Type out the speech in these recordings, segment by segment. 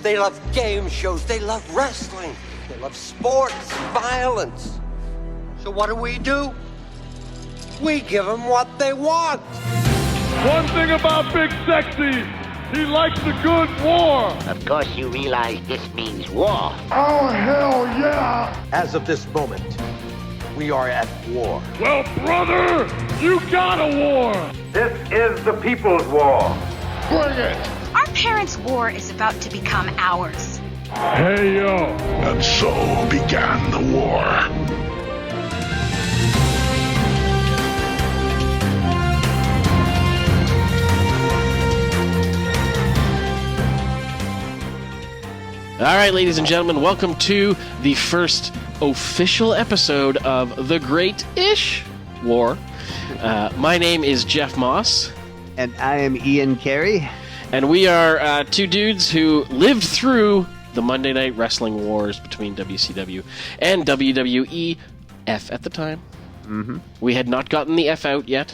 They love game shows. They love wrestling. They love sports, violence. So what do? We give them what they want. One thing about Big Sexy, he likes a good war. Of course you realize this means war. Oh, hell yeah. As of this moment, we are at war. Well, brother, you got a war. This is the people's war. Bring it. Our parents' war is about to become ours. Hey, yo. And so began the war. All right, ladies and gentlemen, welcome to the first official episode of The Great-ish War. My name is Jeff Moss. And I am Ian Carey. And we are two dudes who lived through the Monday Night Wrestling Wars between WCW and WWE, F at the time. Mm-hmm. We had not gotten the F out yet,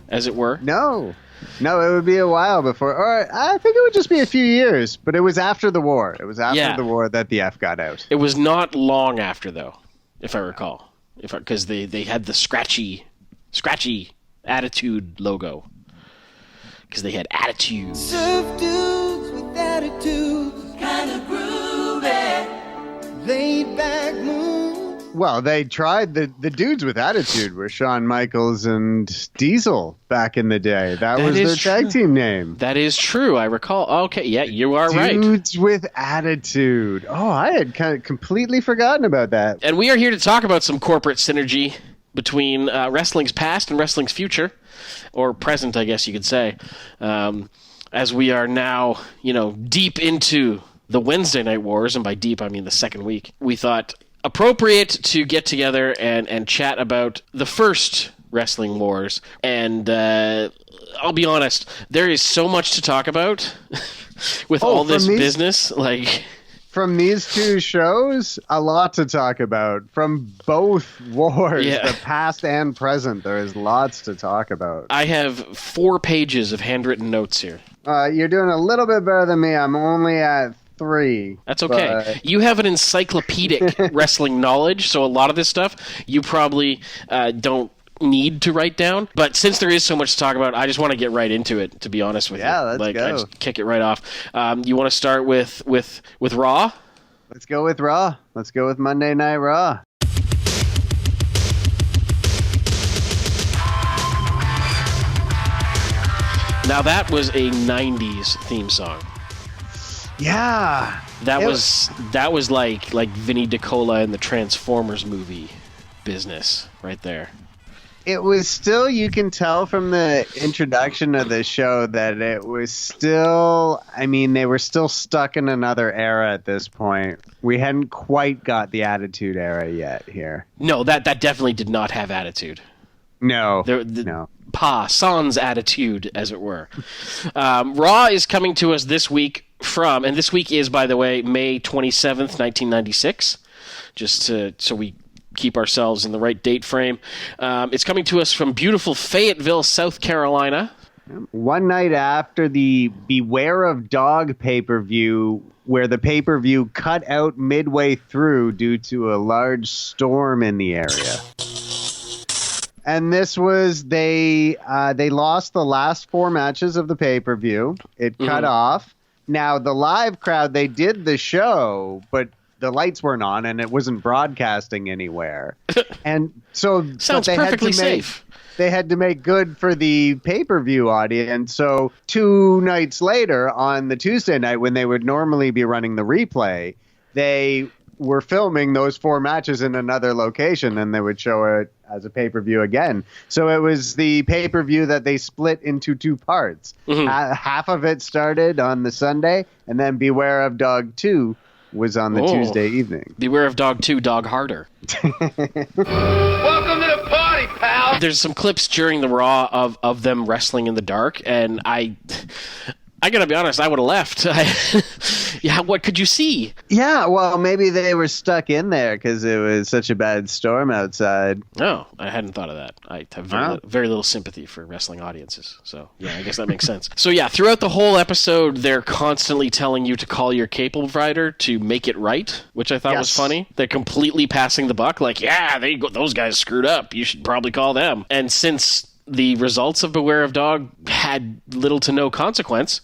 as it were. No, it would be a while before, or I think it would just be a few years, but it was after the war. It was after the war that the F got out. It was not long after, though, if I recall, because they had the scratchy Attitude logo, because they had attitude. Surf dudes with attitudes, kind of groovy, laid back moves. Well, they tried the dudes with attitude were Shawn Michaels and Diesel back in the day. That was their tag team name. That is true. I recall. Okay, yeah, you are right. Dudes with attitude. Oh, I had kind of completely forgotten about that. And we are here to talk about some corporate synergy between wrestling's past and wrestling's future, or present, I guess you could say. As we are now, deep into the Wednesday Night Wars, and by deep I mean the second week, we thought appropriate to get together and chat about the first Wrestling Wars. And I'll be honest, there is so much to talk about with all this business. From these two shows, a lot to talk about. From both wars, the past and present, there is lots to talk about. I have 4 pages of handwritten notes here. You're doing a little bit better than me. I'm only at 3. That's okay. You have an encyclopedic wrestling knowledge, so a lot of this stuff you probably don't need to write down. But since there is so much to talk about, I just want to get right into it, to be honest with you. Yeah, let's go. I just kick it right off. You want to start with Raw? Let's go with Raw. Let's go with Monday Night Raw. Now that was a 90s theme song. Yeah. That was like Vinny DiCola in the Transformers movie business right there. It was still, you can tell from the introduction of the show that it was still, they were still stuck in another era at this point. We hadn't quite got the Attitude Era yet here. No, that definitely did not have attitude. No. No. Sans attitude, as it were. Raw is coming to us this week and this week is, by the way, May 27th, 1996, so we keep ourselves in the right date frame. It's coming to us from beautiful Fayetteville, South Carolina. One night after the Beware of Dog pay-per-view, where the pay-per-view cut out midway through due to a large storm in the area. And this was, they lost the last 4 matches of the pay-per-view. It cut off. Now, the live crowd, they did the show, but the lights weren't on and it wasn't broadcasting anywhere. And so sounds perfectly safe. They had to make good for the pay-per-view audience. So 2 nights later, on the Tuesday night when they would normally be running the replay, they were filming those 4 matches in another location, and they would show it as a pay-per-view again. So it was the pay-per-view that they split into 2 parts. Mm-hmm. Half of it started on the Sunday, and then Beware of Dog 2 was on the Tuesday evening. Beware of Dog 2, Dog Harder. Welcome to the party, pal! There's some clips during the Raw of them wrestling in the dark, and I gotta be honest, I would have left. Yeah, what could you see? Yeah, well, maybe they were stuck in there because it was such a bad storm outside. Oh, I hadn't thought of that. I have very little sympathy for wrestling audiences. So, yeah, I guess that makes sense. So, yeah, throughout the whole episode, they're constantly telling you to call your cable provider to make it right, which I thought was funny. They're completely passing the buck. Like, yeah, those guys screwed up. You should probably call them. And since the results of Beware of Dog had little to no consequence,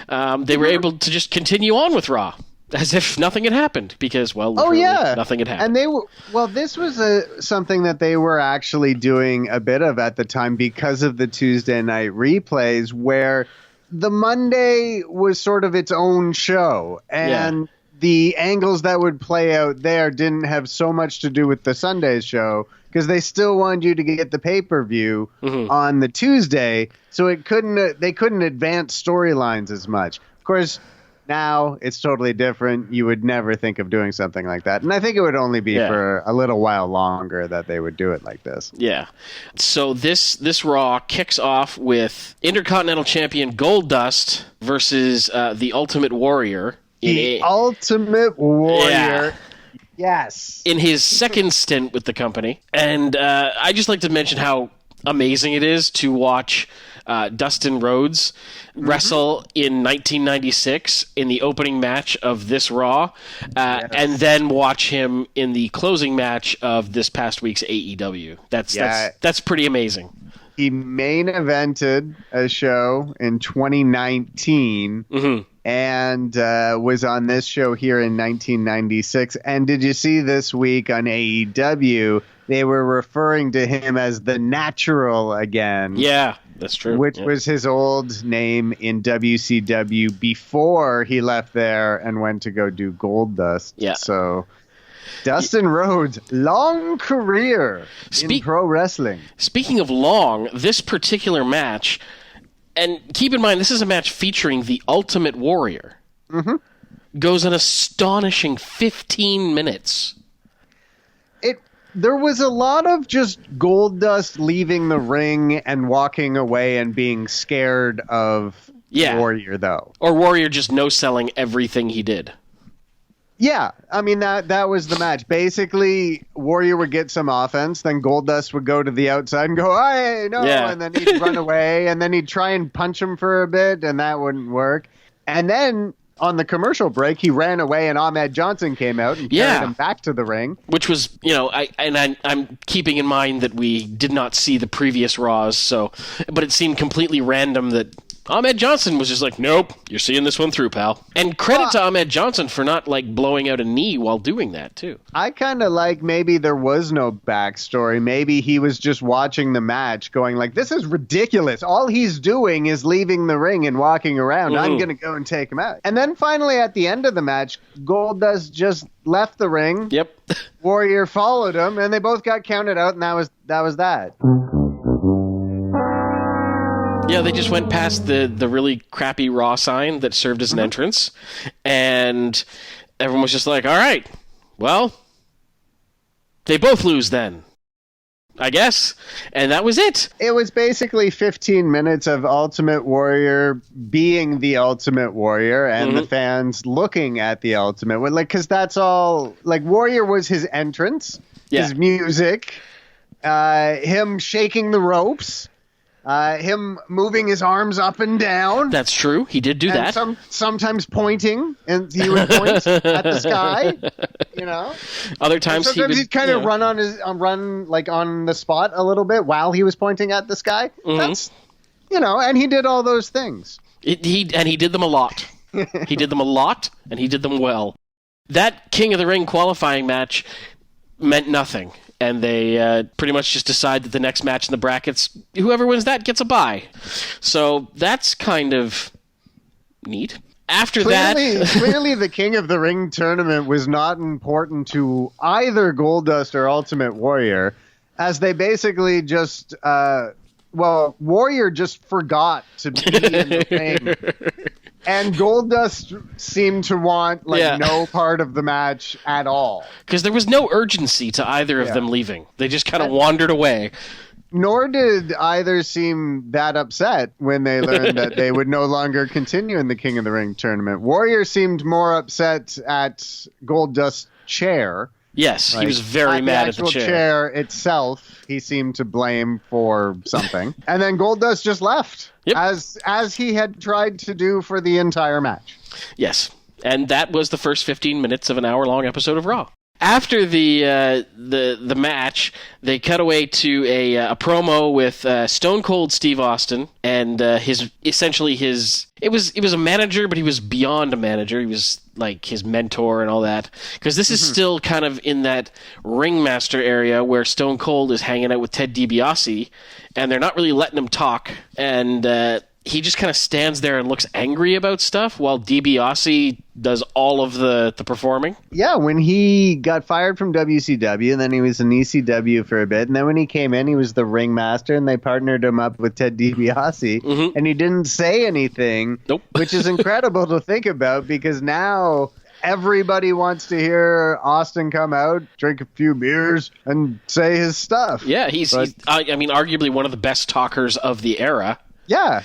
they were able to just continue on with Raw as if nothing had happened because, well, nothing had happened. And this was something that they were actually doing a bit of at the time because of the Tuesday night replays, where the Monday was sort of its own show, and the angles that would play out there didn't have so much to do with the Sunday's show, because they still wanted you to get the pay-per-view on the Tuesday, so they couldn't advance storylines as much. Of course, now it's totally different. You would never think of doing something like that. And I think it would only be for a little while longer that they would do it like this. Yeah. So this Raw kicks off with Intercontinental Champion Goldust versus the Ultimate Warrior. Ultimate Warrior. Yeah. Yes. In his second stint with the company. And I just like to mention how amazing it is to watch Dustin Rhodes wrestle in 1996 in the opening match of this Raw, and then watch him in the closing match of this past week's AEW. That's pretty amazing. He main evented a show in 2019 and was on this show here in 1996. And did you see this week on AEW, they were referring to him as the Natural again. Yeah, that's true. Which was his old name in WCW before he left there and went to go do Goldust. Yeah. So Dustin Rhodes, long career in pro wrestling. Speaking of long, this particular match, and keep in mind, this is a match featuring the Ultimate Warrior, goes an astonishing 15 minutes. There was a lot of just Goldust leaving the ring and walking away and being scared of Warrior, though. Or Warrior just no-selling everything he did. Yeah, I mean, that was the match. Basically, Warrior would get some offense, then Goldust would go to the outside and go, hey, no, and then he'd run away, and then he'd try and punch him for a bit, and that wouldn't work. And then on the commercial break, he ran away, and Ahmed Johnson came out and carried him back to the ring. Which was, I'm keeping in mind that we did not see the previous Raws, but it seemed completely random that Ahmed Johnson was just like, nope, you're seeing this one through, pal. And credit to Ahmed Johnson for not, blowing out a knee while doing that, too. I kind of like maybe there was no backstory. Maybe he was just watching the match going this is ridiculous. All he's doing is leaving the ring and walking around. I'm going to go and take him out. And then finally at the end of the match, Goldust just left the ring. Yep. Warrior followed him, and they both got counted out, and that was that. Yeah, they just went past the really crappy Raw sign that served as an entrance, and everyone was just like, all right, well, they both lose then, I guess. And that was it. It was basically 15 minutes of Ultimate Warrior being the Ultimate Warrior and the fans looking at the Ultimate Warrior. Because that's all, Warrior was his entrance, his music, him shaking the ropes. Him moving his arms up and down. That's true. He did do that. Sometimes pointing, and he would point at the sky. Other times he'd kind of run on the spot a little bit while he was pointing at the sky. That's and he did all those things. He did them a lot. He did them a lot, and he did them well. That King of the Ring qualifying match meant nothing. And they pretty much just decide that the next match in the brackets, whoever wins that gets a bye. So that's kind of neat. After clearly the King of the Ring tournament was not important to either Goldust or Ultimate Warrior, as they basically just, Warrior just forgot to be in the ring. And Goldust seemed to want no part of the match at all. Because there was no urgency to either of them leaving. They just kind of wandered away. Nor did either seem that upset when they learned that they would no longer continue in the King of the Ring tournament. Warrior seemed more upset at Goldust's chair. Yes, he was very mad at the actual chair itself. He seemed to blame for something, and then Goldust just left, as he had tried to do for the entire match. Yes, and that was the first 15 minutes of an hour-long episode of Raw. After the match, they cut away to a promo with Stone Cold Steve Austin and his it was a manager, but he was beyond a manager. He was like his mentor and all that, because this is still kind of in that ringmaster area where Stone Cold is hanging out with Ted DiBiase, and they're not really letting him talk, and he just kind of stands there and looks angry about stuff while DiBiase does all of the performing. Yeah, when he got fired from WCW, and then he was in ECW for a bit, and then when he came in, he was the ringmaster, and they partnered him up with Ted DiBiase, and he didn't say anything, which is incredible to think about, because now everybody wants to hear Austin come out, drink a few beers, and say his stuff. Yeah, he's arguably one of the best talkers of the era. Yeah.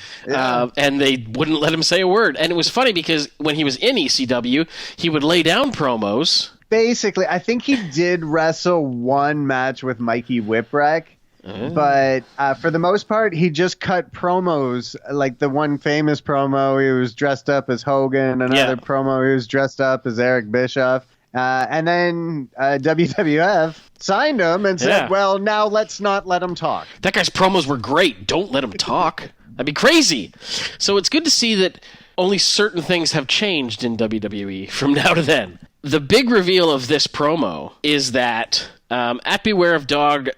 And they wouldn't let him say a word. And it was funny because when he was in ECW, he would lay down promos. Basically, I think he did wrestle one match with Mikey Whipwreck, but for the most part, he just cut promos. Like the one famous promo, he was dressed up as Hogan. Another promo, he was dressed up as Eric Bischoff. And then WWF signed him and said, well, now let's not let him talk. That guy's promos were great. Don't let him talk. That'd be crazy. So it's good to see that only certain things have changed in WWE from now to then. The big reveal of this promo is that at Beware of Dog,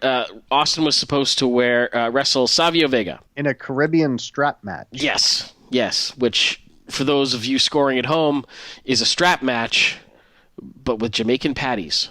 Austin was supposed to wrestle Savio Vega. In a Caribbean strap match. Yes, which, for those of you scoring at home, is a strap match, but with Jamaican patties.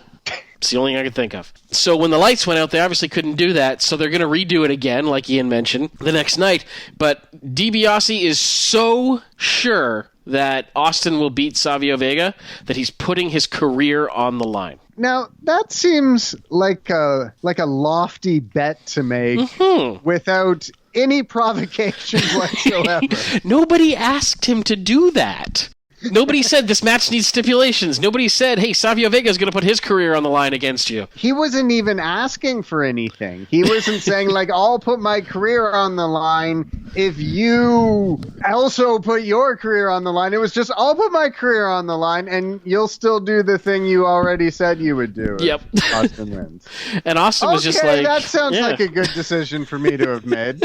It's the only thing I could think of. So when the lights went out, they obviously couldn't do that, so they're going to redo it again, like Ian mentioned, the next night. But DiBiase is so sure that Austin will beat Savio Vega that he's putting his career on the line. Now, that seems like a lofty bet to make without any provocation whatsoever. Nobody asked him to do that. Nobody said this match needs stipulations. Nobody said, hey, Savio Vega is going to put his career on the line against you. He wasn't even asking for anything. He wasn't saying, like, I'll put my career on the line if you also put your career on the line. It was just, I'll put my career on the line, and you'll still do the thing you already said you would do. Yep. Austin wins. And Austin was just like... that sounds like a good decision for me to have made.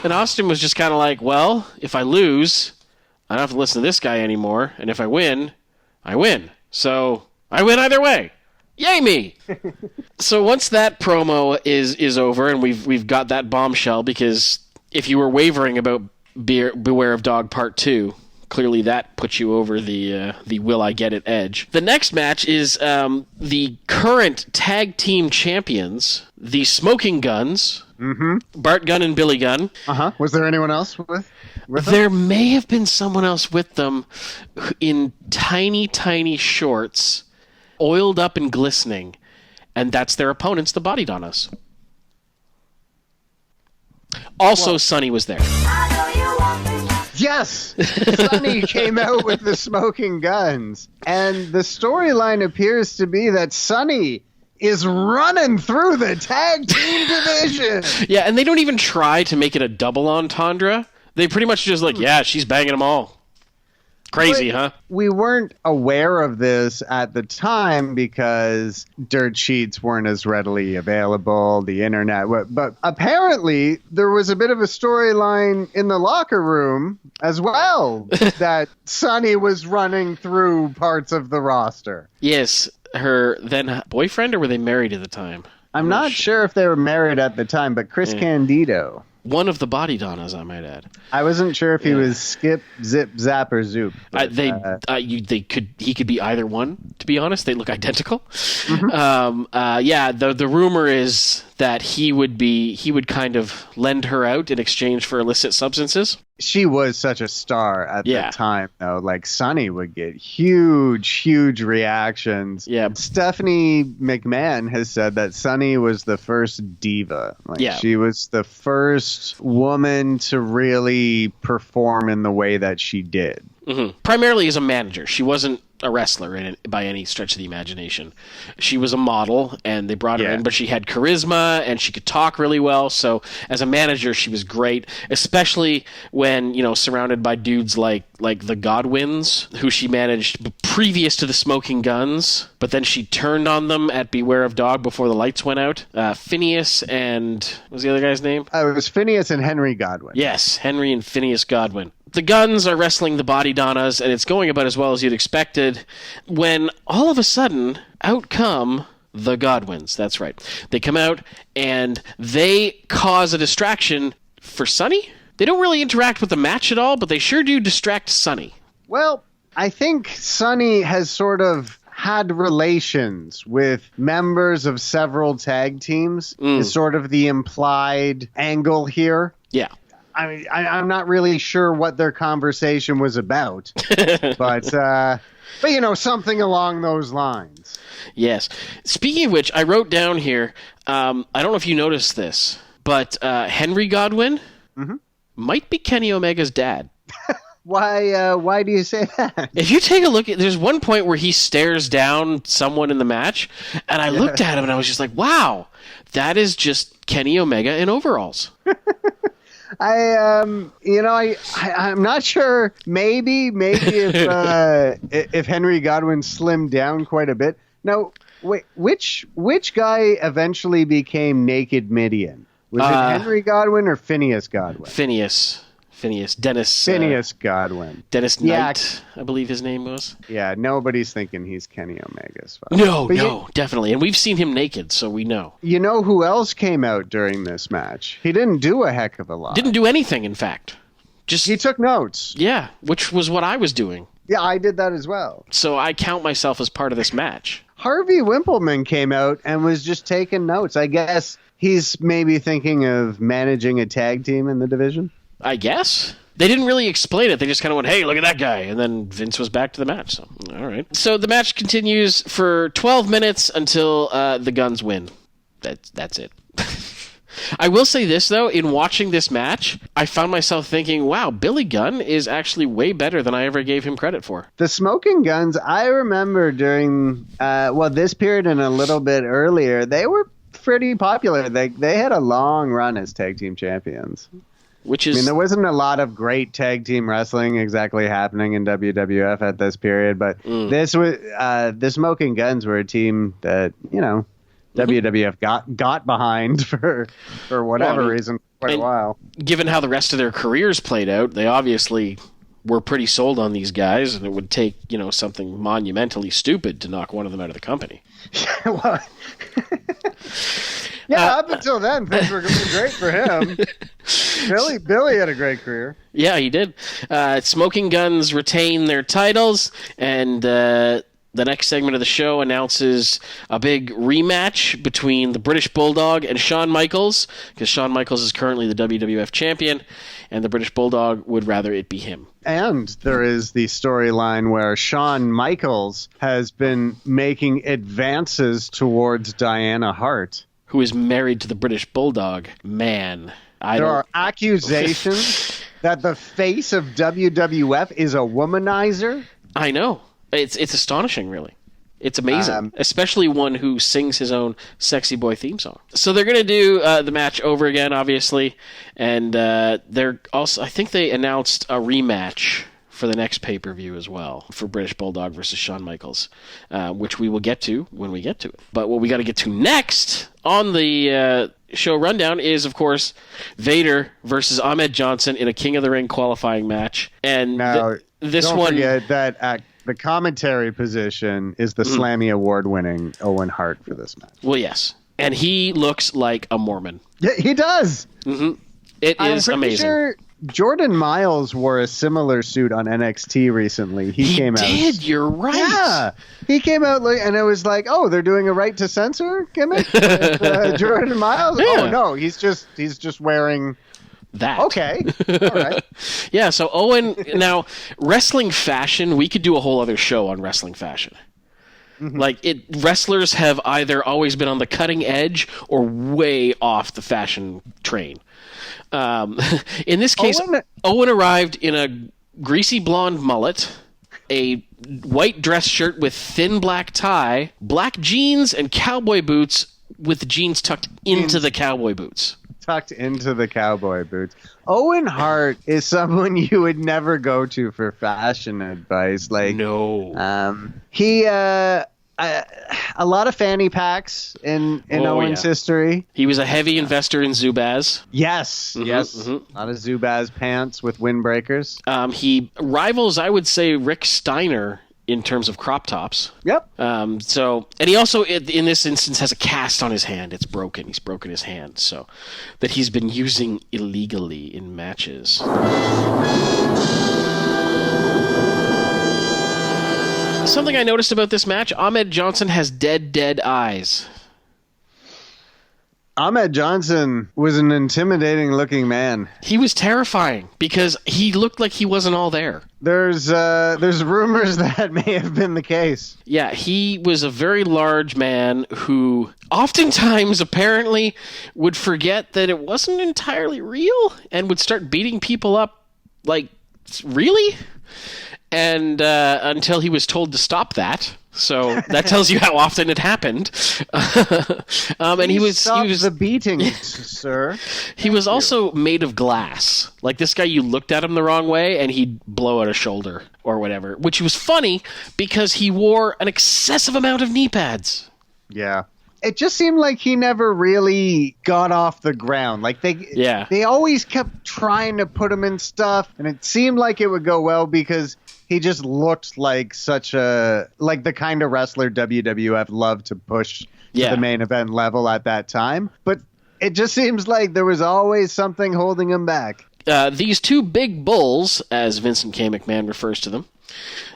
And Austin was just kind of like, well, if I lose, I don't have to listen to this guy anymore. And if I win, I win. So I win either way. Yay me! So once that promo is over and we've got that bombshell, because if you were wavering about Beware of Dog Part 2, clearly that puts you over the will I get it edge. The next match is the current tag team champions, the Smoking Guns. Bart Gunn and Billy Gunn. Was there anyone else with them? There may have been someone else with them in tiny, tiny shorts, oiled up and glistening, and that's their opponents, the Body Donnas. Also, Sonny was there. Yes! Sonny came out with the Smoking Guns, and the storyline appears to be that Sonny is running through the tag team division. Yeah, and they don't even try to make it a double entendre. They pretty much just like, yeah, she's banging them all. Crazy, huh? We weren't aware of this at the time because dirt sheets weren't as readily available, the internet. But apparently there was a bit of a storyline in the locker room as well that Sonny was running through parts of the roster. Yes. Her then boyfriend, or were they married at the time? I'm not sure if they were married at the time, but Chris Candido. One of the Body Donnas, I might add. I wasn't sure if he was Skip, Zip, Zap, or Zoop. But, he could be either one, to be honest. They look identical. The rumor is that he would kind of lend her out in exchange for illicit substances. She was such a star at the time, though. Like, Sunny would get huge reactions. Yeah. Stephanie McMahon has said that Sunny was the first diva. She was the first woman to really perform in the way that she did. Mm-hmm. Primarily as a manager. She wasn't a wrestler by any stretch of the imagination. She was a model, and they brought her in, but she had charisma, and she could talk really well. So as a manager, she was great, especially when, surrounded by dudes like the Godwins, who she managed previous to the Smoking Guns, but then she turned on them at Beware of Dog before the lights went out. Phineas and... what was the other guy's name? It was Phineas and Henry Godwin. Yes, Henry and Phineas Godwin. The Guns are wrestling the Body Donnas, and it's going about as well as you'd expected, when all of a sudden, out come the Godwins. That's right. They come out, and they cause a distraction for Sunny. They don't really interact with the match at all, but they sure do distract Sunny. Well, I think Sunny has sort of had relations with members of several tag teams, is sort of the implied angle here. Yeah. I mean, I'm not really sure what their conversation was about, but something along those lines. Yes. Speaking of which, I wrote down here, I don't know if you noticed this, but Henry Godwin might be Kenny Omega's dad. Why do you say that? If you take a look there's one point where he stares down someone in the match, and I looked at him and I was just like, wow, that is just Kenny Omega in overalls. I'm not sure. Maybe if Henry Godwin slimmed down quite a bit. Now, wait, which guy eventually became Naked Midian? Was it Henry Godwin or Phineas Godwin? Phineas Dennis. Phineas Godwin. Dennis Knight, I believe his name was. Yeah, nobody's thinking he's Kenny Omega's father. No, definitely. And we've seen him naked, so we know. You know who else came out during this match? He didn't do a heck of a lot. Didn't do anything, in fact. He took notes. Yeah, which was what I was doing. Yeah, I did that as well. So I count myself as part of this match. Harvey Wimpleman came out and was just taking notes. I guess he's maybe thinking of managing a tag team in the division. I guess. They didn't really explain it. They just kind of went, hey, look at that guy. And then Vince was back to the match. So, all right. So the match continues for 12 minutes until the Guns win. That's it. I will say this, though. In watching this match, I found myself thinking, wow, Billy Gunn is actually way better than I ever gave him credit for. The Smoking Guns, I remember during, this period and a little bit earlier, they were pretty popular. They had a long run as tag team champions. There wasn't a lot of great tag team wrestling exactly happening in WWF at this period, but this was the Smoking Guns were a team that WWF got behind for whatever reason quite a while. Given how the rest of their careers played out, they obviously were pretty sold on these guys, and it would take something monumentally stupid to knock one of them out of the company. Up until then, things were going great for him. Billy had a great career. Yeah, he did. Smoking Guns retain their titles, and the next segment of the show announces a big rematch between the British Bulldog and Shawn Michaels, because Shawn Michaels is currently the WWF champion, and the British Bulldog would rather it be him. And there is the storyline where Shawn Michaels has been making advances towards Diana Hart, who is married to the British Bulldog. Man, there are accusations that the face of WWF is a womanizer. I know. It's astonishing, really. It's amazing, especially one who sings his own Sexy Boy theme song. So they're going to do the match over again, obviously, and they're also. I think they announced a rematch for the next pay-per-view as well, for British Bulldog versus Shawn Michaels, which we will get to when we get to it. But what we got to get to next on the show rundown is, of course, Vader versus Ahmed Johnson in a King of the Ring qualifying match. And now, this don't one... forget that the commentary position is the Slammy Award-winning Owen Hart for this match. Well, yes. And he looks like a Mormon. Yeah, he does. Mm-hmm. It is amazing. Jordan Miles wore a similar suit on NXT recently. He came out. He did. You're right. Yeah, he came out and it was like, oh, they're doing a right to censor gimmick. Jordan Miles. Yeah. Oh no, he's just wearing that. Okay, all right. Yeah. So Owen, now wrestling fashion. We could do a whole other show on wrestling fashion. Like wrestlers have either always been on the cutting edge or way off the fashion train. In this case, Owen arrived in a greasy blonde mullet, a white dress shirt with thin black tie, black jeans, and cowboy boots with the jeans tucked into the cowboy boots. Tucked into the cowboy boots. Owen Hart is someone you would never go to for fashion advice. Like, no. He a lot of fanny packs in Owen's history. He was a heavy investor in Zubaz. Yes, yes. A lot of Zubaz pants with windbreakers. He rivals, I would say, Rick Steiner in terms of crop tops. Yep. And he also, in this instance, has a cast on his hand. It's broken. He's broken his hand, so that he's been using illegally in matches. Something I noticed about this match, Ahmed Johnson has dead eyes. Ahmed Johnson was an intimidating looking man. He was terrifying because he looked like he wasn't all there. There's rumors that may have been the case. Yeah, he was a very large man who oftentimes apparently would forget that it wasn't entirely real and would start beating people up like, really? And until he was told to stop that. So that tells you how often it happened. And he was the beatings, sir. He was also made of glass. Like this guy, you looked at him the wrong way and he'd blow out a shoulder or whatever, which was funny because he wore an excessive amount of knee pads. Yeah. It just seemed like he never really got off the ground. Like they always kept trying to put him in stuff, and it seemed like it would go well because he just looked like the kind of wrestler WWF loved to push to the main event level at that time. But it just seems like there was always something holding him back. These two big bulls, as Vincent K. McMahon refers to them,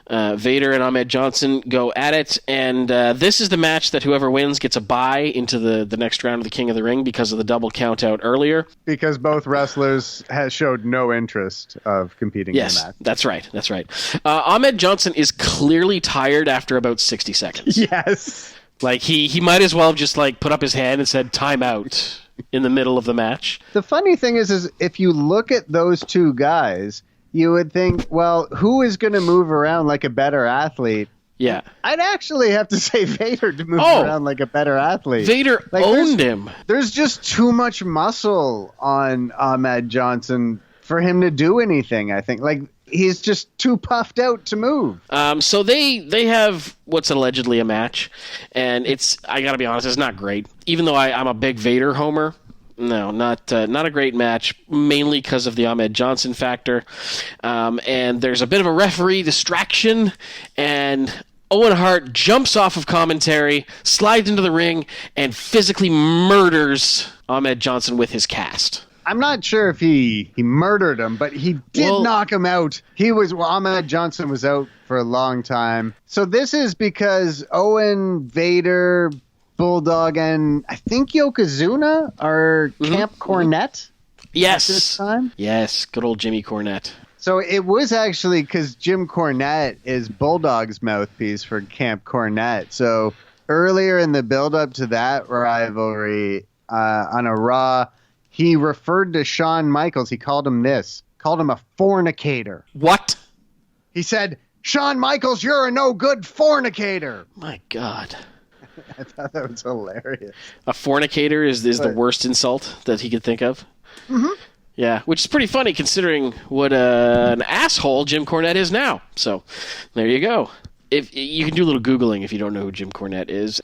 Vader and Ahmed Johnson go at it, and this is the match that whoever wins gets a bye into the next round of the King of the Ring because of the double count out earlier. Because both wrestlers showed no interest of competing in the match. That's right. Ahmed Johnson is clearly tired after about 60 seconds. Yes. Like, he might as well have just, like, put up his hand and said, time out in the middle of the match. The funny thing is if you look at those two guys, you would think, well, who is going to move around like a better athlete? Yeah. I'd actually have to say Vader to move around like a better athlete. Vader owned him. There's just too much muscle on Ahmed Johnson for him to do anything, I think. Like, he's just too puffed out to move. So they have what's allegedly a match, and I got to be honest, it's not great. Even though I'm a big Vader homer, no, not a great match, mainly because of the Ahmed Johnson factor. And there's a bit of a referee distraction, and Owen Hart jumps off of commentary, slides into the ring, and physically murders Ahmed Johnson with his cast. I'm not sure if he murdered him, but he did knock him out. Ahmed Johnson was out for a long time. So this is because Owen, Vader, Bulldog, and I think Yokozuna are Camp Cornette. Yes. At this time. Yes, good old Jimmy Cornette. So it was actually because Jim Cornette is Bulldog's mouthpiece for Camp Cornette. So earlier in the build-up to that rivalry on a Raw, he referred to Shawn Michaels. He called him a fornicator. What? He said, Shawn Michaels, you're a no good fornicator. My God. I thought that was hilarious. A fornicator is the worst insult that he could think of. Mm-hmm. Yeah, which is pretty funny considering what an asshole Jim Cornette is now. So there you go. If you can do a little Googling if you don't know who Jim Cornette is.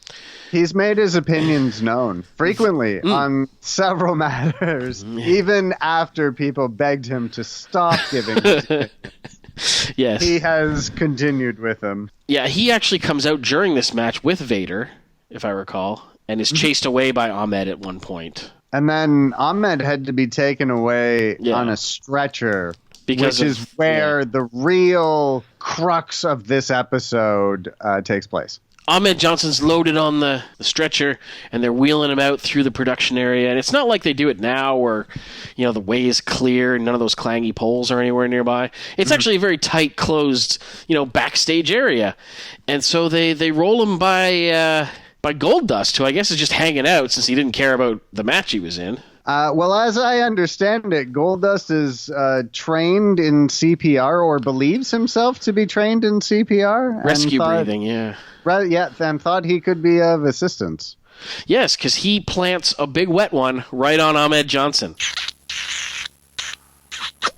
He's made his opinions known frequently on several matters, even after people begged him to stop giving his opinions. Yes. He has continued with them. Yeah, he actually comes out during this match with Vader, if I recall, and is chased away by Ahmed at one point. And then Ahmed had to be taken away Yeah. on a stretcher, which Because is where the real crux of this episode takes place. Ahmed Johnson's loaded on the stretcher, and they're wheeling him out through the production area. And it's not like they do it now where, the way is clear and none of those clangy poles are anywhere nearby. It's actually a very tight, closed, backstage area. And so they roll him by Goldust, who I guess is just hanging out since he didn't care about the match he was in. Well, as I understand it, Goldust is trained in CPR or believes himself to be trained in CPR. Rescue breathing, yeah. Right, yeah, and thought he could be of assistance. Yes, because he plants a big wet one right on Ahmed Johnson.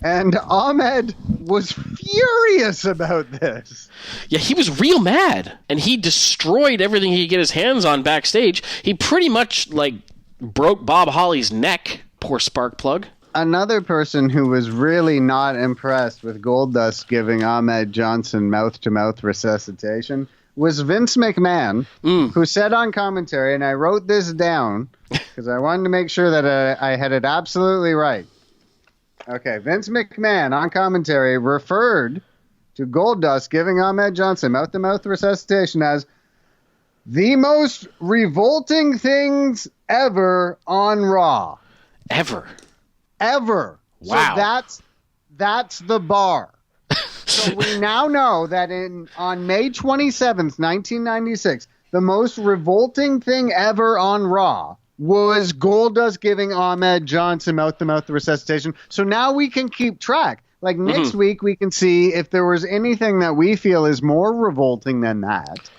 And Ahmed was furious about this. Yeah, he was real mad, and he destroyed everything he could get his hands on backstage. He pretty much, broke Bob Holly's neck. Poor spark plug. Another person who was really not impressed with Goldust giving Ahmed Johnson mouth-to-mouth resuscitation was Vince McMahon, who said on commentary, and I wrote this down because I wanted to make sure that I had it absolutely right. Okay, Vince McMahon on commentary referred to Goldust giving Ahmed Johnson mouth-to-mouth resuscitation as the most revolting things ever on Raw. Ever. Wow. So that's the bar. So we now know that on May 27th, 1996, the most revolting thing ever on Raw was Goldust giving Ahmed Johnson mouth-to-mouth resuscitation. So now we can keep track. Next week, we can see if there was anything that we feel is more revolting than that.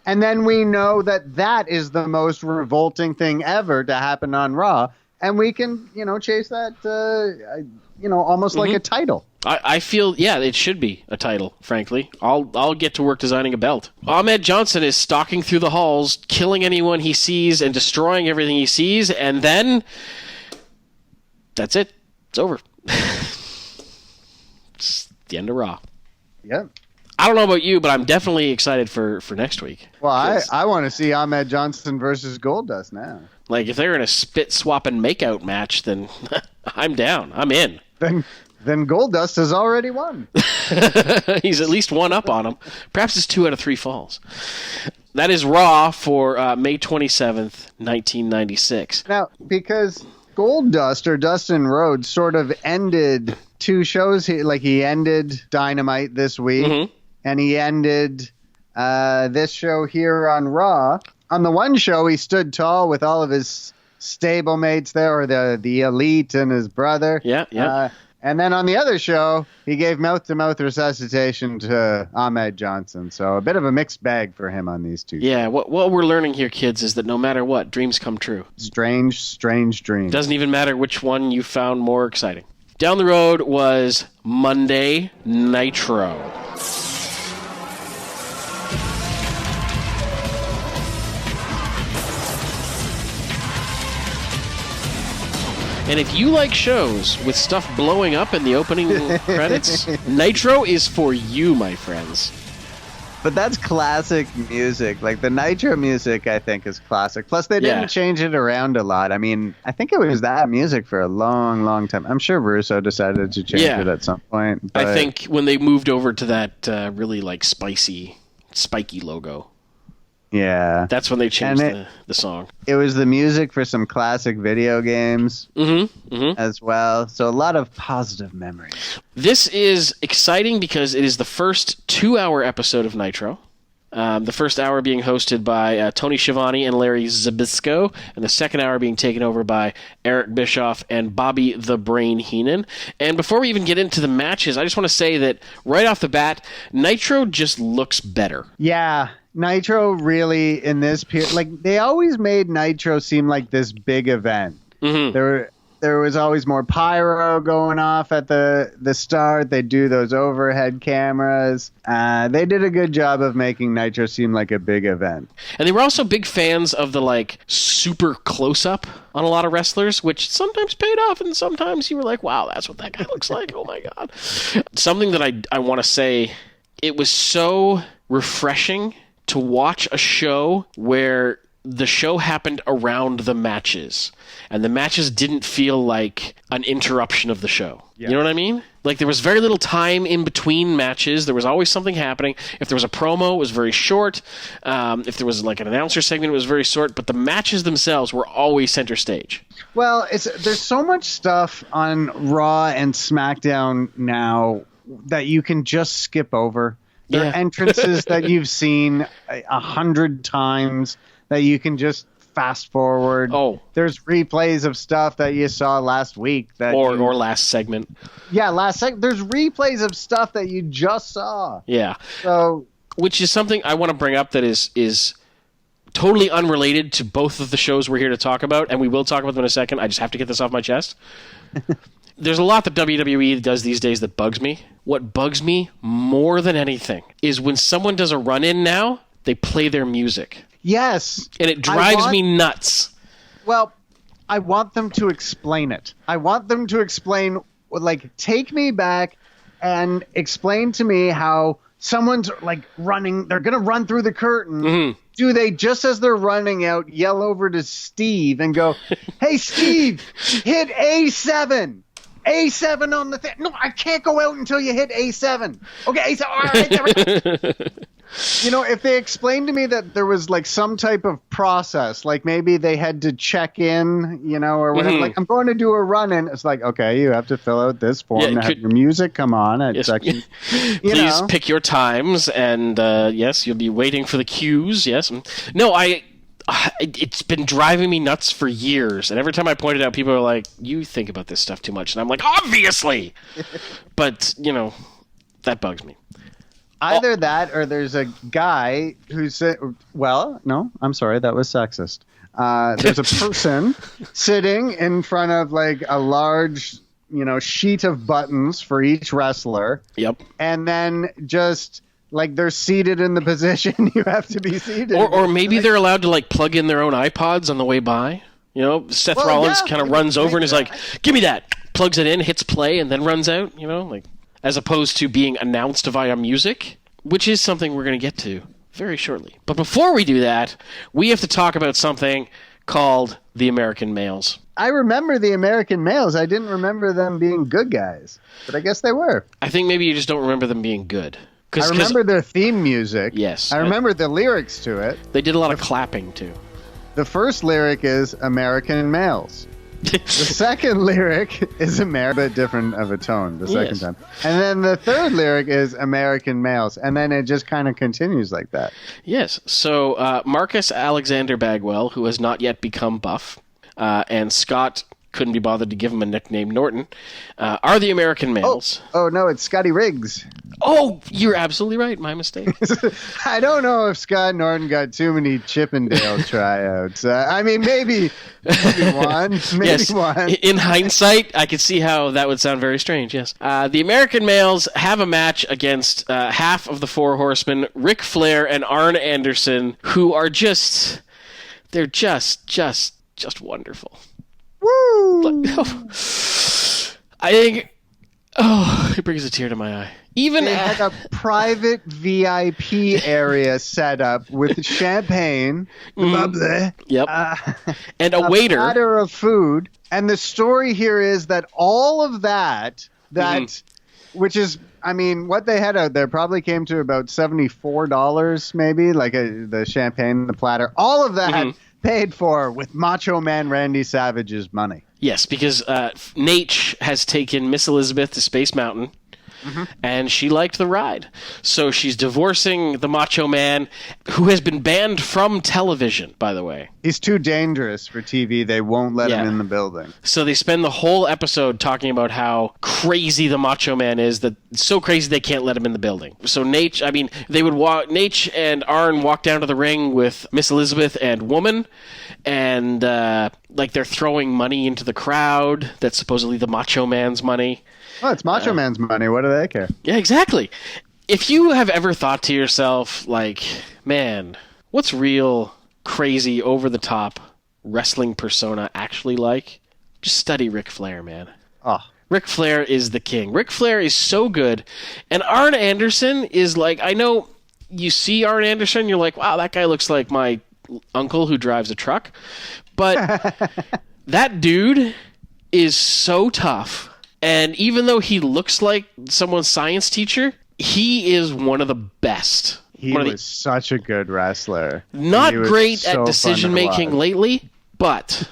And then we know that is the most revolting thing ever to happen on Raw. And we can, chase that, almost like a title. I feel, it should be a title, frankly. I'll get to work designing a belt. Ahmed Johnson is stalking through the halls, killing anyone he sees and destroying everything he sees, and then that's it. It's over. It's the end of Raw. Yep. I don't know about you, but I'm definitely excited for next week. Well, I want to see Ahmed Johnson versus Goldust now. If they're in a spit swap and makeout match, then I'm down. I'm in. Then Goldust has already won. He's at least one up on him. Perhaps it's 2 out of 3 falls. That is Raw for May 27th, 1996. Now, because Goldust or Dustin Rhodes sort of ended 2 shows. He ended Dynamite this week, and he ended this show here on Raw. On the one show, he stood tall with all of his stablemates there, or the Elite and his brother. Yeah. And then on the other show, he gave mouth-to-mouth resuscitation to Ahmed Johnson. So a bit of a mixed bag for him on these 2 shows. Yeah, what we're learning here, kids, is that no matter what, dreams come true. Strange, strange dreams. Doesn't even matter which one you found more exciting. Down the road was Monday Nitro. And if you like shows with stuff blowing up in the opening credits, Nitro is for you, my friends. But that's classic music. The Nitro music, I think, is classic. Plus, they didn't change it around a lot. I mean, I think it was that music for a long, long time. I'm sure Russo decided to change it at some point. But I think when they moved over to that really, spiky logo. Yeah. That's when they changed the song. It was the music for some classic video games as well. So a lot of positive memories. This is exciting because it is the first 2-hour episode of Nitro. The first hour being hosted by Tony Schiavone and Larry Zbyszko, and the second hour being taken over by Eric Bischoff and Bobby the Brain Heenan. And before we even get into the matches, I just want to say that right off the bat, Nitro just looks better. Yeah. Nitro really, in this period, they always made Nitro seem like this big event. There was always more pyro going off at the start. They do those overhead cameras. They did a good job of making Nitro seem like a big event. And they were also big fans of the super close-up on a lot of wrestlers, which sometimes paid off, and sometimes you were like, wow, that's what that guy looks like. Oh my God. Something that I want to say, it was so refreshing to watch a show where the show happened around the matches, and the matches didn't feel like an interruption of the show. Yeah. You know what I mean? Like, there was very little time in between matches. There was always something happening. If there was a promo, it was very short. If there was like an announcer segment, it was very short. But the matches themselves were always center stage. Well, there's so much stuff on Raw and SmackDown now that you can just skip over. There are entrances that you've seen 100 times that you can just fast forward. Oh, there's replays of stuff that you saw last week or last segment. Yeah, last segment. There's replays of stuff that you just saw. Yeah. So, which is something I want to bring up that is totally unrelated to both of the shows we're here to talk about, and we will talk about them in a second. I just have to get this off my chest. There's a lot that WWE does these days that bugs me. What bugs me more than anything is when someone does a run-in now, they play their music. Yes. And it drives me nuts. Well, I want them to explain it. I want them to explain, like, take me back and explain to me how someone's, like, running. They're going to run through the curtain. Mm-hmm. Do they, just as they're running out, yell over to Steve and go, hey, Steve, hit A7. A7 on the thing. No, I can't go out until you hit A7. Okay, A7. All right, there we go. You know, if they explained to me that there was like some type of process, like maybe they had to check in, you know, or whatever. Like, I'm going to do a run-in. It's like, okay, you have to fill out this form to have your music come on at section. Please pick your times, and yes, you'll be waiting for the cues. Yes, no, it's been driving me nuts for years, and every time I point it out, people are like, "You think about this stuff too much," and I'm like, "Obviously," but you know, that bugs me. Either that, or there's a guy who's no, I'm sorry, that was sexist. There's a person sitting in front of like a large, sheet of buttons for each wrestler. Yep. And then just like they're seated in the position you have to be seated. Or maybe they're allowed to like plug in their own iPods on the way by. Seth Rollins kind of runs over and is like, "Give me that." Plugs it in, hits play, and then runs out. As opposed to being announced via music, which is something we're going to get to very shortly. But before we do that, we have to talk about something called the American Males. I remember the American Males. I didn't remember them being good guys, but I guess they were. I think maybe you just don't remember them being good. I remember their theme music. Yes. I remember the lyrics to it. They did a lot of clapping, too. The first lyric is American Males. The second lyric is a bit different of a tone the second time. And then the third lyric is American Males. And then it just kind of continues like that. Yes. So Marcus Alexander Bagwell, who has not yet become buff, and Scott couldn't be bothered to give him a nickname, Norton, are the American Males. Oh, no, it's Scotty Riggs. Oh, you're absolutely right. My mistake. I don't know if Scott Norton got too many Chippendale tryouts. Maybe one. Maybe one. In hindsight, I could see how that would sound very strange, yes. The American Males have a match against half of the Four Horsemen, Ric Flair and Arn Anderson, who are they're just wonderful. Woo! I think, it brings a tear to my eye. They had a private VIP area set up with champagne, bubbly, and a waiter, platter of food. And the story here is that all of that, which is, what they had out there probably came to about $74, maybe, like the champagne, the platter. All of that paid for with Macho Man Randy Savage's money. Yes, because Nate has taken Miss Elizabeth to Space Mountain. And she liked the ride. So she's divorcing the Macho Man, who has been banned from television, by the way. He's too dangerous for TV. They won't let him in the building. So they spend the whole episode talking about how crazy the Macho Man is, that it's so crazy they can't let him in the building. So Nate and Arn walk down to the ring with Miss Elizabeth and Woman, and they're throwing money into the crowd that's supposedly the Macho Man's money. Well, it's Macho Man's money. What do they care? Yeah, exactly. If you have ever thought to yourself, like, man, what's real, crazy, over-the-top wrestling persona actually like? Just study Ric Flair, man. Oh. Ric Flair is the king. Ric Flair is so good. And Arn Anderson is like, I know you see Arn Anderson, you're like, wow, that guy looks like my uncle who drives a truck. But that dude is so tough. And even though he looks like someone's science teacher, he is one of the best. He was such a good wrestler. Not great at decision-making lately, but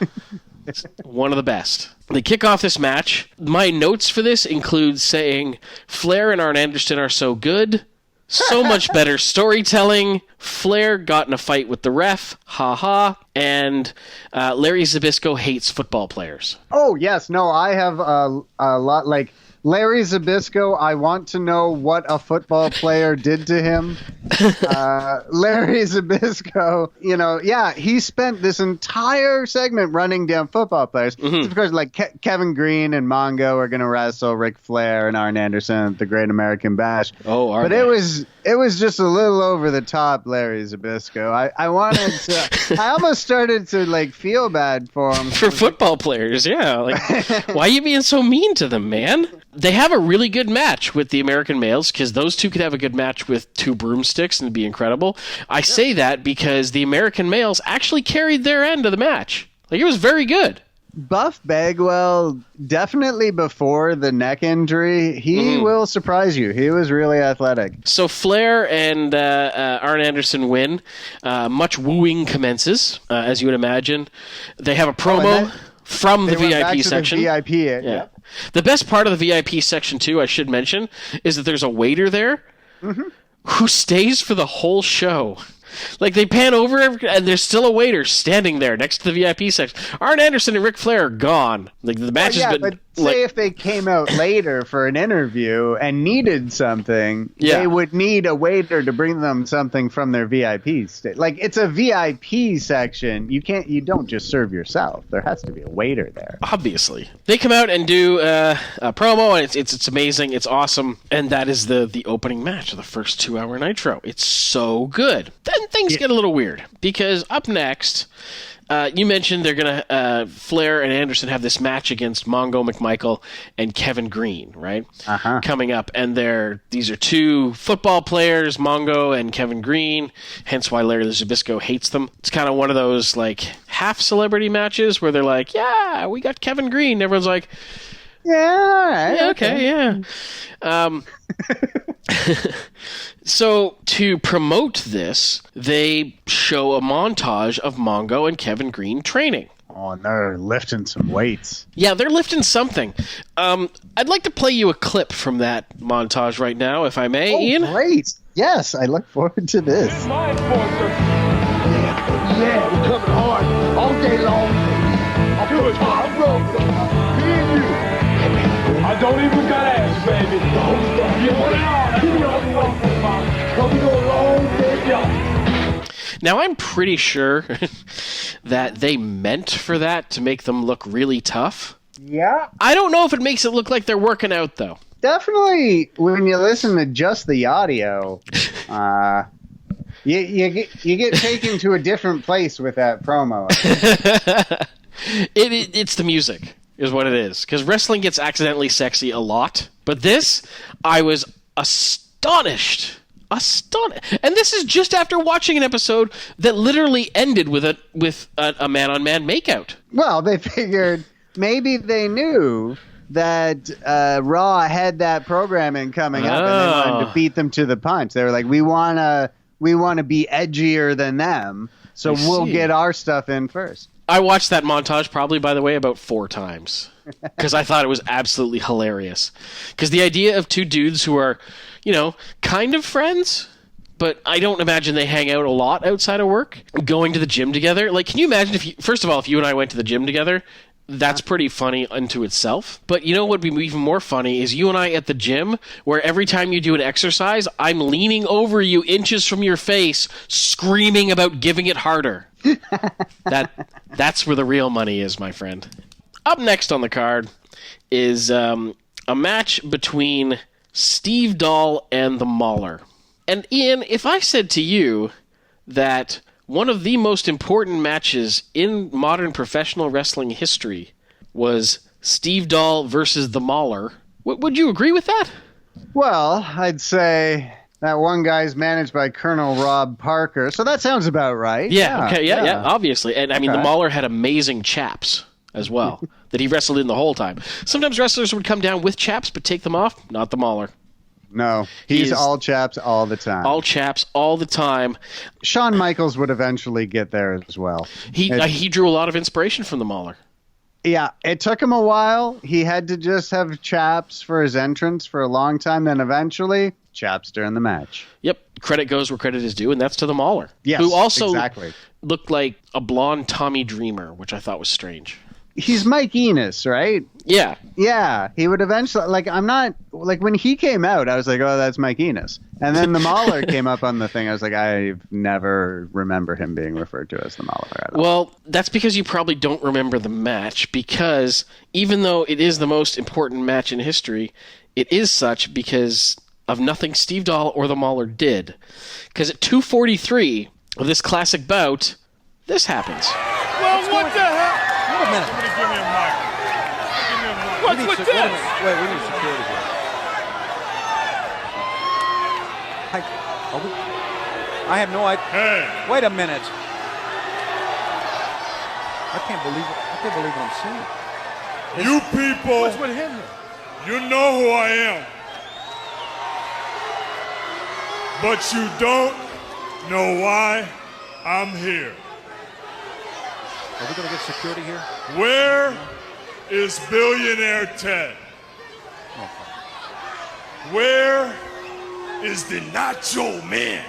one of the best. They kick off this match. My notes for this include saying, Flair and Arn Anderson are so good. So much better storytelling. Flair got in a fight with the ref. Ha ha. And Larry Zbyszko hates football players. Oh, yes. No, I have a lot like... Larry Zbyszko, I want to know what a football player did to him. Larry Zbyszko, he spent this entire segment running down football players. It's because Kevin Green and Mongo are going to wrestle Ric Flair and Arn Anderson at the Great American Bash. But it was just a little over the top, Larry Zbyszko. I wanted to. I almost started to feel bad for him. For football players, yeah. Why are you being so mean to them, man? They have a really good match with the American males because those two could have a good match with two broomsticks and it'd be incredible. I say that because the American males actually carried their end of the match. It was very good. Buff Bagwell, definitely before the neck injury, he will surprise you. He was really athletic. So Flair and Arn Anderson win. Much wooing commences, as you would imagine. They have a promo from the VIP section. Yeah. The best part of the VIP section, too, I should mention, is that there's a waiter there who stays for the whole show. They pan over and there's still a waiter standing there next to the VIP section. Arn Anderson and Ric Flair are gone. The match has been... But say if they came out later for an interview and needed something, they would need a waiter to bring them something from their VIP state. It's a VIP section. You don't just serve yourself. There has to be a waiter there. Obviously. They come out and do a promo, and it's amazing. It's awesome. And that is the opening match of the first 2-hour Nitro. It's so good. Then things get a little weird, because up next... you mentioned they're going to, Flair and Anderson have this match against Mongo McMichael and Kevin Green, right? Coming up. And these are two football players, Mongo and Kevin Green, hence why Larry Zbyszko hates them. It's kind of one of those, half celebrity matches where they're like, yeah, we got Kevin Green. And everyone's like, yeah, all right. Yeah, okay, yeah. So to promote this, they show a montage of Mongo and Kevin Green training. Oh, and they're lifting some weights. Yeah, they're lifting something. I'd like to play you a clip from that montage right now, if I may, Ian. Great. Yes, I look forward to this. Yeah, we're coming hard all day long. I'll do it. Me and you. I don't even gotta ask, baby. You want it all. We go a long way, y'all. Now, I'm pretty sure that they meant for that to make them look really tough. Yeah. I don't know if it makes it look like they're working out, though. Definitely, when you listen to just the audio, you get taken to a different place with that promo. It's the music, is what it is. Because wrestling gets accidentally sexy a lot. But this, I was astonished. And this is just after watching an episode that literally ended with a man-on-man makeout. Well, they figured maybe they knew that Raw had that programming coming up, and they wanted to beat them to the punch. They were like, we want to be edgier than them, so we'll get our stuff in first. I watched that montage probably, by the way, about 4 times because I thought it was absolutely hilarious. Because the idea of two dudes who are, kind of friends, but I don't imagine they hang out a lot outside of work, going to the gym together. Can you imagine first of all, if you and I went to the gym together, that's pretty funny unto itself. But what would be even more funny is you and I at the gym, where every time you do an exercise, I'm leaning over you inches from your face, screaming about giving it harder. That's where the real money is, my friend. Up next on the card is a match between Steve Dahl and the Mahler. And Ian, if I said to you that one of the most important matches in modern professional wrestling history was Steve Dahl versus the Mahler, would you agree with that? Well, I'd say That one guy's managed by Colonel Rob Parker. So that sounds about right. Yeah, okay, yeah, obviously. And I mean, the Mahler had amazing chaps as well that he wrestled in the whole time. Sometimes wrestlers would come down with chaps but take them off. Not the Mahler. No, he's all chaps all the time. All chaps all the time. Shawn Michaels would eventually get there as well. He drew a lot of inspiration from the Mahler. Yeah, it took him a while. He had to just have chaps for his entrance for a long time. Then eventually, chaps during the match. Yep, credit goes where credit is due, and that's to the Mahler. Yes, who also exactly. looked like a blonde Tommy Dreamer, which I thought was strange. He's Mike Enos, right? Yeah. Yeah, he would eventually, when he came out, I was like, oh, that's Mike Enos. And then the Mahler came up on the thing. I was like, I never remember him being referred to as the Mahler at all. Well, that's because you probably don't remember the match, because even though it is the most important match in history, it is such because of nothing Steve Dahl or the Mahler did. Because at 2:43 of this classic bout, this happens. Well, what the hell? Wait a minute. Somebody give me a mic. Give me a mic. What's with this? Wait, we need security here. I have no idea. Hey. Wait a minute. I can't believe what I'm seeing. You people. What's with him? You know who I am. But you don't know why I'm here. Are we going to get security here? Where is Billionaire Ted? Where is the Nacho Man?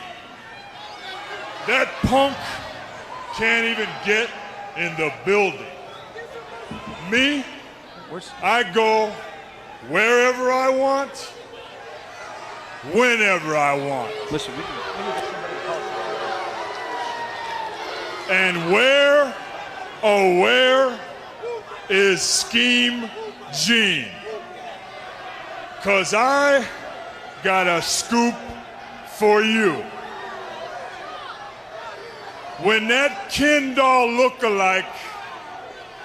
That punk can't even get in the building. Me, I go wherever I want, whenever I want. Listen, we need to get somebody to call. And where, oh where, is Scheme Gene? 'Cause I got a scoop for you. When that Ken doll lookalike,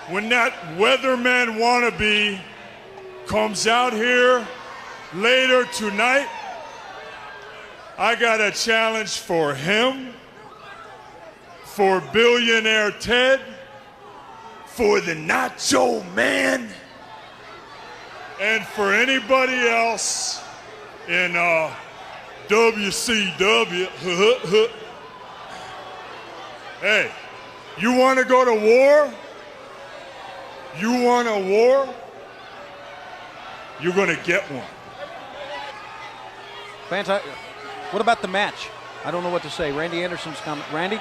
when that weatherman wannabe comes out here later tonight, I got a challenge for him, for Billionaire Ted, for the Nacho Man, and for anybody else in WCW. Hey, you want to go to war? You want a war? You're going to get one. Fantastic. What about the match? I don't know what to say. Randy Anderson's comment. Randy?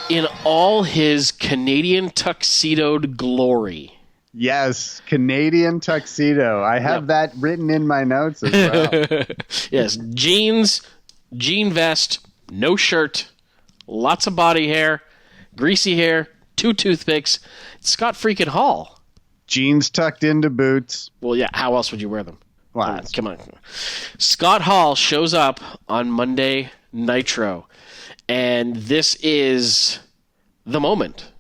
In all his Canadian tuxedoed glory. Yes, Canadian tuxedo. I have that written in my notes as well. Yes, jeans, jean vest, no shirt, lots of body hair, greasy hair, 2 toothpicks. It's Scott freaking Hall. Jeans tucked into boots. Well, yeah, how else would you wear them? Wow. Come on. Scott Hall shows up on Monday Nitro, and this is the moment,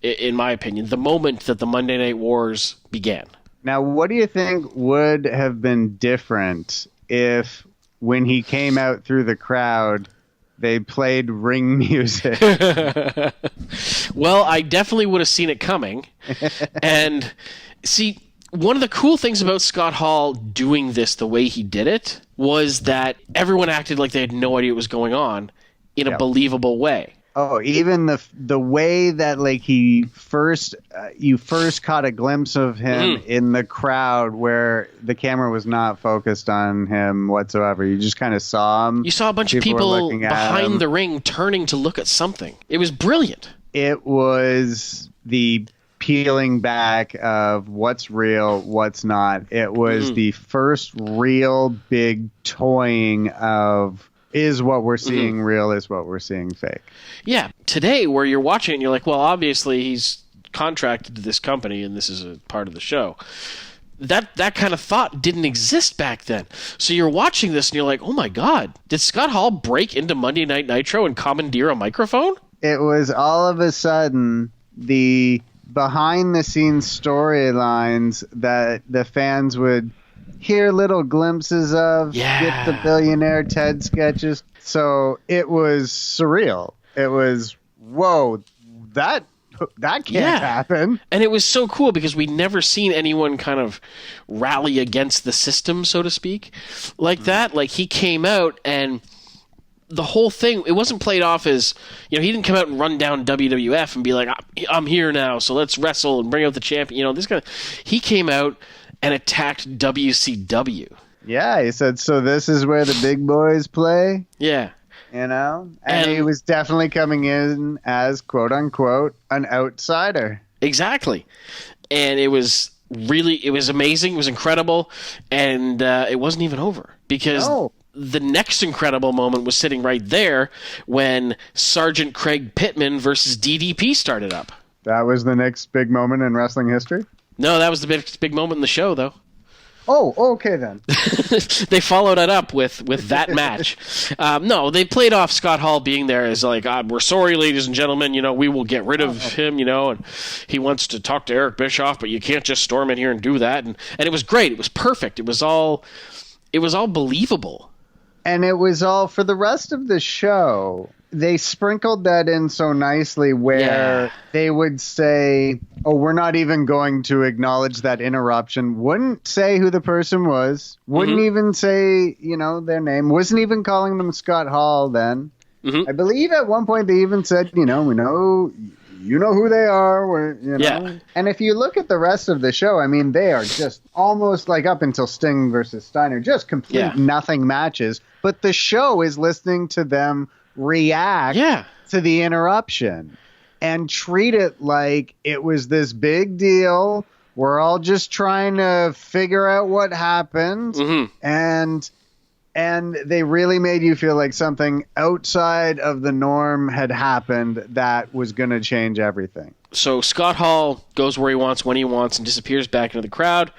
in my opinion, the moment that the Monday Night Wars began. Now, what do you think would have been different if, when he came out through the crowd, they played ring music? Well, I definitely would have seen it coming. And see, one of the cool things about Scott Hall doing this the way he did it was that everyone acted like they had no idea what was going on in a believable way. Oh, even the way that he first you first caught a glimpse of him in the crowd where the camera was not focused on him whatsoever. You just kind of saw him. You saw a bunch of people behind the ring turning to look at something. It was brilliant. It was the peeling back of what's real, what's not. It was the first real big toying of, is what we're seeing real, is what we're seeing fake. Yeah. Today, where you're watching it, and you're like, well, obviously he's contracted to this company and this is a part of the show. That kind of thought didn't exist back then. So you're watching this and you're like, oh my God, did Scott Hall break into Monday Night Nitro and commandeer a microphone? It was all of a sudden the behind the scenes storylines that the fans would hear little glimpses of, Yeah. get the Billionaire Ted sketches. So it was surreal. It was, whoa, that can't happen. And it was so cool because we'd never seen anyone kind of rally against the system, so to speak, like that. Like, he came out and the whole thing, it wasn't played off as, he didn't come out and run down WWF and be like, I'm here now, so let's wrestle and bring out the champion. He came out and attacked WCW. Yeah, he said, so this is where the big boys play? Yeah. And he was definitely coming in as, quote unquote, an outsider. Exactly. And it was amazing. It was incredible. And it wasn't even over because the next incredible moment was sitting right there when Sergeant Craig Pittman versus DDP started up. That was the next big moment in wrestling history? No, that was the big moment in the show, though. Oh, okay then. They followed it up with that match. No, they played off Scott Hall being there as like, we're sorry, ladies and gentlemen, we will get rid of him, and he wants to talk to Eric Bischoff, but you can't just storm in here and do that. And it was great. It was perfect. It was all believable. And it was all for the rest of the show. They sprinkled that in so nicely where they would say, we're not even going to acknowledge that interruption. Wouldn't say who the person was. Wouldn't even say, their name. Wasn't even calling them Scott Hall then. I believe at one point they even said, we know, who they are. Yeah. And if you look at the rest of the show, I mean, they are just almost like up until Sting versus Steiner, just complete nothing matches. But the show is listening to them react to the interruption and treat it like it was this big deal. We're all just trying to figure out what happened. And they really made you feel like something outside of the norm had happened that was going to change everything. So Scott Hall goes where he wants, when he wants, and disappears back into the crowd.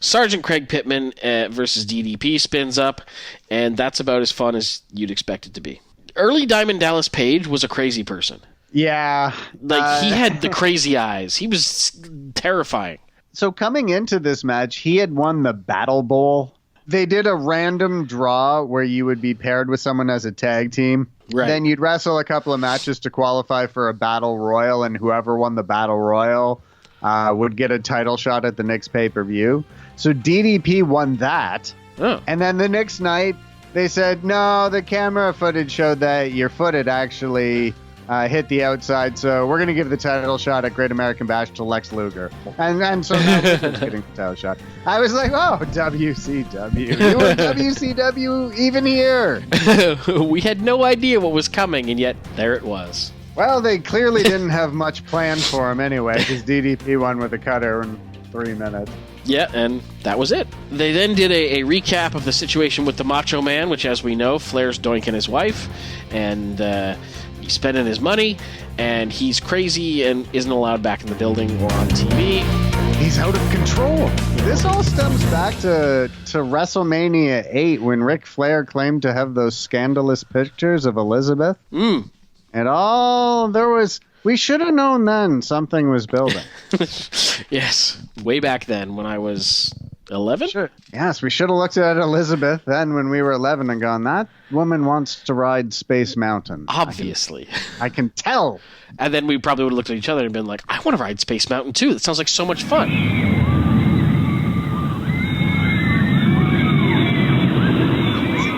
Sergeant Craig Pittman versus DDP spins up, and that's about as fun as you'd expect it to be. Early Diamond Dallas Page was a crazy person. Yeah. He had the crazy eyes. He was terrifying. So coming into this match, he had won the Battle Bowl. They did a random draw where you would be paired with someone as a tag team. Right. Then you'd wrestle a couple of matches to qualify for a Battle Royal, and whoever won the Battle Royal would get a title shot at the next pay-per-view. So DDP won that. Oh. And then the next night, they said, no, the camera footage showed that your foot had actually hit the outside, so we're going to give the title shot at Great American Bash to Lex Luger. And so now he's getting the title shot. I was like, WCW. You were WCW even here. We had no idea what was coming, and yet there it was. Well, they clearly didn't have much planned for him anyway, because DDP won with a cutter in 3 minutes. Yeah, and that was it. They then did a recap of the situation with the Macho Man, which, as we know, Flair's doinking his wife, and he's spending his money, and he's crazy and isn't allowed back in the building or on TV. He's out of control. This all stems back to WrestleMania 8 when Ric Flair claimed to have those scandalous pictures of Elizabeth. We should have known then something was building. Yes, way back then when I was 11? Sure. Yes, we should have looked at Elizabeth then when we were 11 and gone, that woman wants to ride Space Mountain. Obviously. I can tell. And then we probably would have looked at each other and been like, I want to ride Space Mountain too. That sounds like so much fun.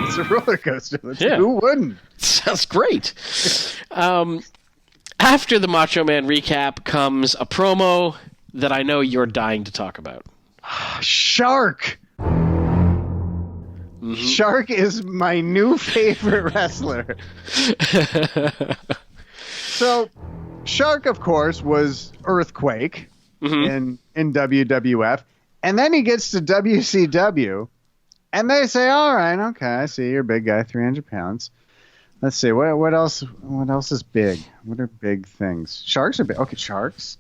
It's a roller coaster. Yeah. Who wouldn't? Sounds great. After the Macho Man recap comes a promo that I know you're dying to talk about. Shark! Shark is my new favorite wrestler. So, Shark, of course, was Earthquake in WWF. And then he gets to WCW, and they say, all right, okay, I see you're a big guy, 300 pounds. Let's see, what else is big? What are big things? Sharks are big. Okay, sharks,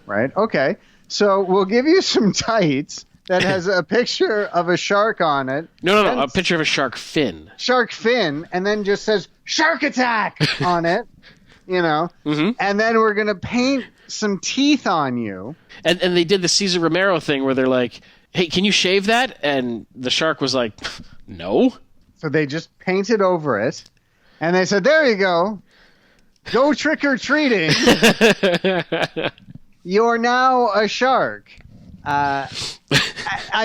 right? Okay, so we'll give you some tights that has a picture of a shark on it. No, a picture of a shark fin. Shark fin, and then just says, Shark Attack on it, And then we're going to paint some teeth on you. And they did the Cesar Romero thing where they're like, hey, can you shave that? And the shark was like, no. So they just painted over it, and they said, there you go. Go trick-or-treating. You're now a shark. I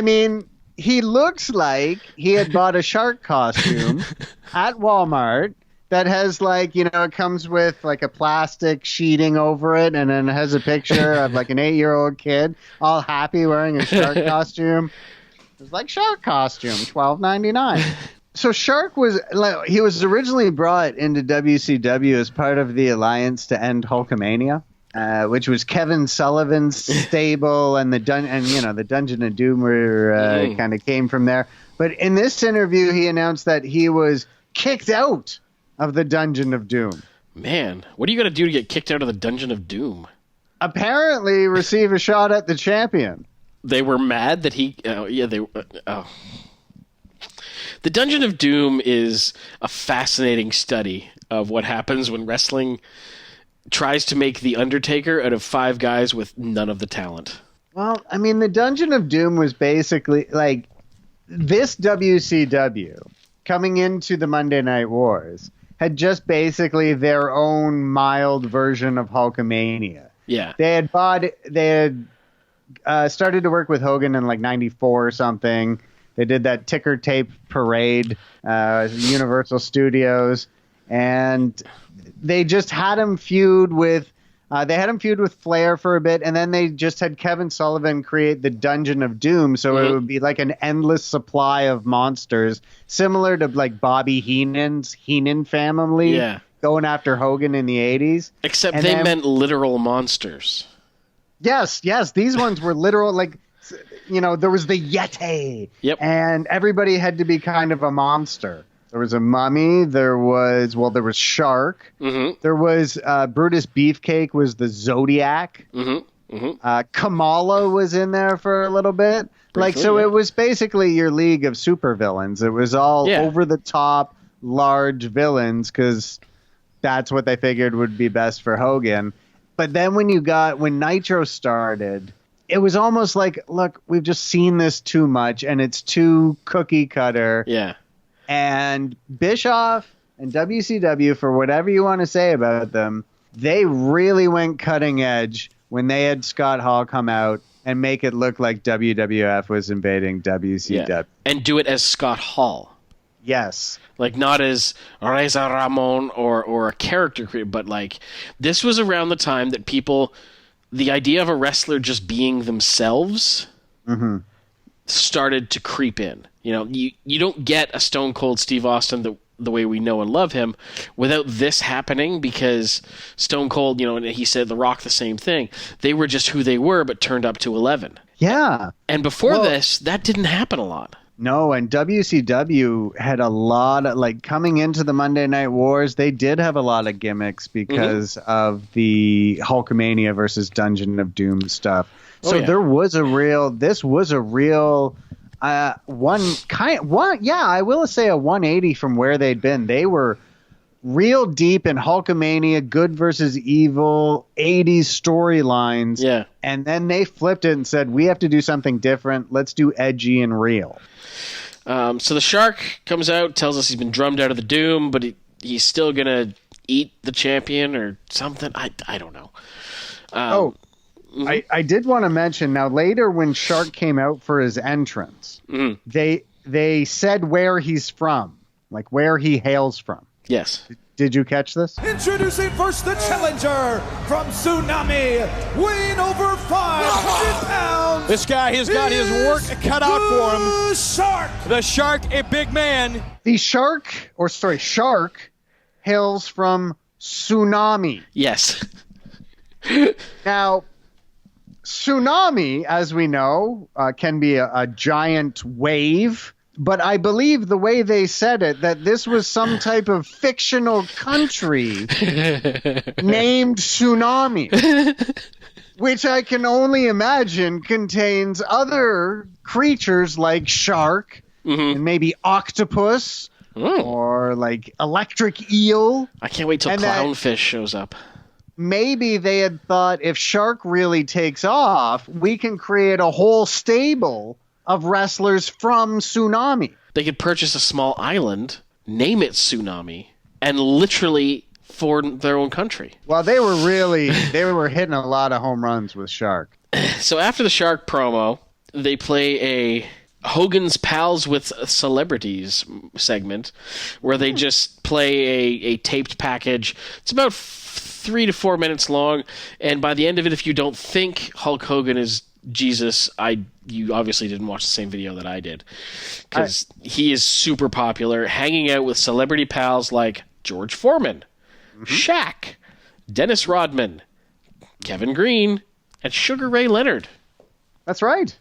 mean, he looks like he had bought a shark costume at Walmart that has, like, you know, it comes with, like, a plastic sheeting over it, and then it has a picture of, like, an 8-year-old kid all happy wearing a shark costume. It was like shark costume, $12.99. So Shark was originally brought into WCW as part of the Alliance to End Hulkamania, which was Kevin Sullivan's stable, and the Dungeon of Doom kind of came from there. But in this interview, he announced that he was kicked out of the Dungeon of Doom. Man, what are you going to do to get kicked out of the Dungeon of Doom? Apparently, receive a shot at the champion. They were mad that he. The Dungeon of Doom is a fascinating study of what happens when wrestling tries to make The Undertaker out of 5 guys with none of the talent. Well, I mean, the Dungeon of Doom was basically like this WCW coming into the Monday Night Wars had just basically their own mild version of Hulkamania. Yeah. They had started to work with Hogan in like 94 or something. They did that ticker tape parade, Universal Studios, and they just had him feud with Flair for a bit, and then they just had Kevin Sullivan create the Dungeon of Doom, so it would be like an endless supply of monsters, similar to like Bobby Heenan's Heenan family going after Hogan in the 80s. Except they meant literal monsters. Yes, these ones were literal, like, you know, there was the Yeti, and everybody had to be kind of a monster. There was a mummy, there was Shark, there was Brutus Beefcake was the Zodiac, Kamala was in there for a little bit. It was basically your league of supervillains. It was all over-the-top, large villains, because that's what they figured would be best for Hogan. But then when Nitro started, it was almost like, look, we've just seen this too much, and it's too cookie cutter. Yeah. And Bischoff and WCW, for whatever you want to say about them, they really went cutting edge when they had Scott Hall come out and make it look like WWF was invading WCW. Yeah. And do it as Scott Hall. Yes. Like, not as Reza Ramon or a character creator, but like, this was around the time that the idea of a wrestler just being themselves started to creep in. You know, you don't get a Stone Cold Steve Austin the way we know and love him without this happening, because Stone Cold, you know, and he said The Rock the same thing. They were just who they were, but turned up to 11. Yeah. And before this, that didn't happen a lot. No, and WCW had a lot of, like, coming into the Monday Night Wars, they did have a lot of gimmicks because of the Hulkamania versus Dungeon of Doom stuff. So I will say a 180 from where they'd been. They were real deep in Hulkamania, good versus evil, 80s storylines. Yeah. And then they flipped it and said, we have to do something different. Let's do edgy and real. So the Shark comes out, tells us he's been drummed out of the Doom, but he's still going to eat the champion or something. I don't know. I did want to mention, now later when Shark came out for his entrance, they said where he's from, like where he hails from. Yes. Did you catch this? Introducing first the challenger from Tsunami, weighing over 500 pounds. This guy has got his work cut out for him. The Shark, a big man. The Shark hails from Tsunami. Yes. Now, tsunami, as we know, can be a giant wave. But I believe the way they said it, that this was some type of fictional country named Tsunami, which I can only imagine contains other creatures like shark and maybe octopus or like electric eel. I can't wait till clownfish shows up. Maybe they had thought if shark really takes off, we can create a whole stable of wrestlers from Tsunami. They could purchase a small island, name it Tsunami, and literally for their own country. Well, they were hitting a lot of home runs with Shark. So after the Shark promo, they play a Hogan's Pals with Celebrities segment where they just play a taped package. It's about 3 to 4 minutes long, and by the end of it, if you don't think Hulk Hogan is Jesus, you obviously didn't watch the same video that I did, because he is super popular, hanging out with celebrity pals like George Foreman, Shaq, Dennis Rodman, Kevin Green, and Sugar Ray Leonard. That's right.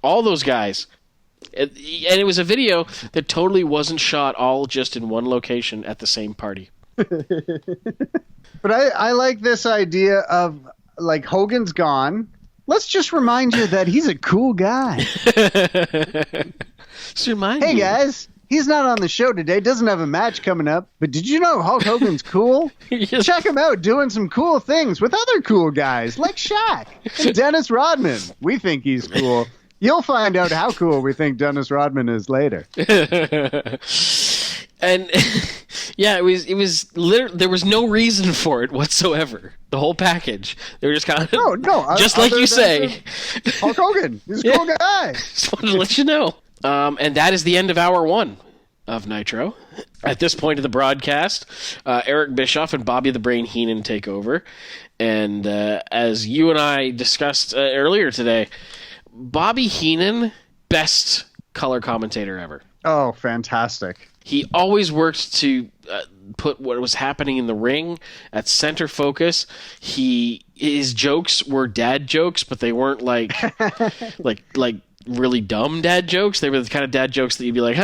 All those guys. And it was a video that totally wasn't shot all just in one location at the same party. But I like this idea of, like, Hogan's gone. Let's just remind you that he's a cool guy. Just remind Hey, you. guys, he's not on the show today. Doesn't have a match coming up. But did you know Hulk Hogan's cool? Check him out doing some cool things with other cool guys like Shaq and Dennis Rodman. We think he's cool. You'll find out how cool we think Dennis Rodman is later. And yeah, it was there was no reason for it whatsoever. The whole package. They were just kind of just like you say. Hulk Hogan, he's a cool guy. Just wanted to let you know. And that is the end of hour 1 of Nitro. At this point of the broadcast, Eric Bischoff and Bobby the Brain Heenan take over. And as you and I discussed earlier today, Bobby Heenan, best color commentator ever. Oh, fantastic. He always worked to put what was happening in the ring at center focus. His jokes were dad jokes, but they weren't like really dumb dad jokes. They were the kind of dad jokes that you'd be like,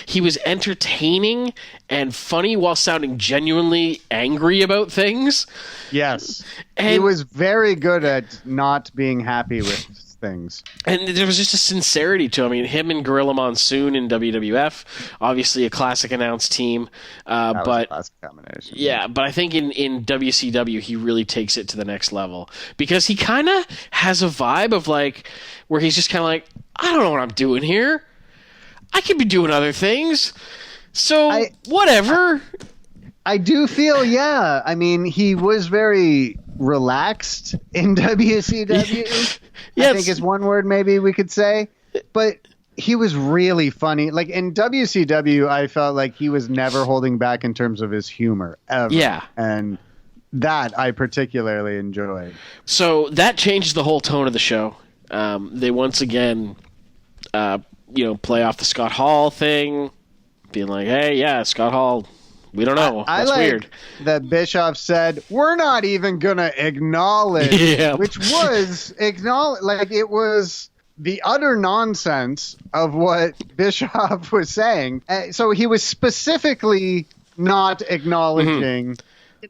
He was entertaining and funny while sounding genuinely angry about things. Yes. And he was very good at not being happy with things. And there was just a sincerity to him. I mean, him and Gorilla Monsoon in WWF, obviously a classic announced team. That was a classic combination. Yeah, but I think in WCW, he really takes it to the next level. Because he kind of has a vibe of like, where he's just kind of like, I don't know what I'm doing here. I could be doing other things. So, whatever. I do feel, yeah. I mean, he was very relaxed in WCW. I think is one word maybe we could say. But he was really funny. Like in WCW, I felt like he was never holding back in terms of his humor ever. Yeah. And that I particularly enjoyed. So that changed the whole tone of the show. They once again, play off the Scott Hall thing, being like, hey, yeah, Scott Hall, we don't know. I That's like weird. That Bischoff said, we're not even going to acknowledge, which was it was the utter nonsense of what Bischoff was saying. So he was specifically not acknowledging,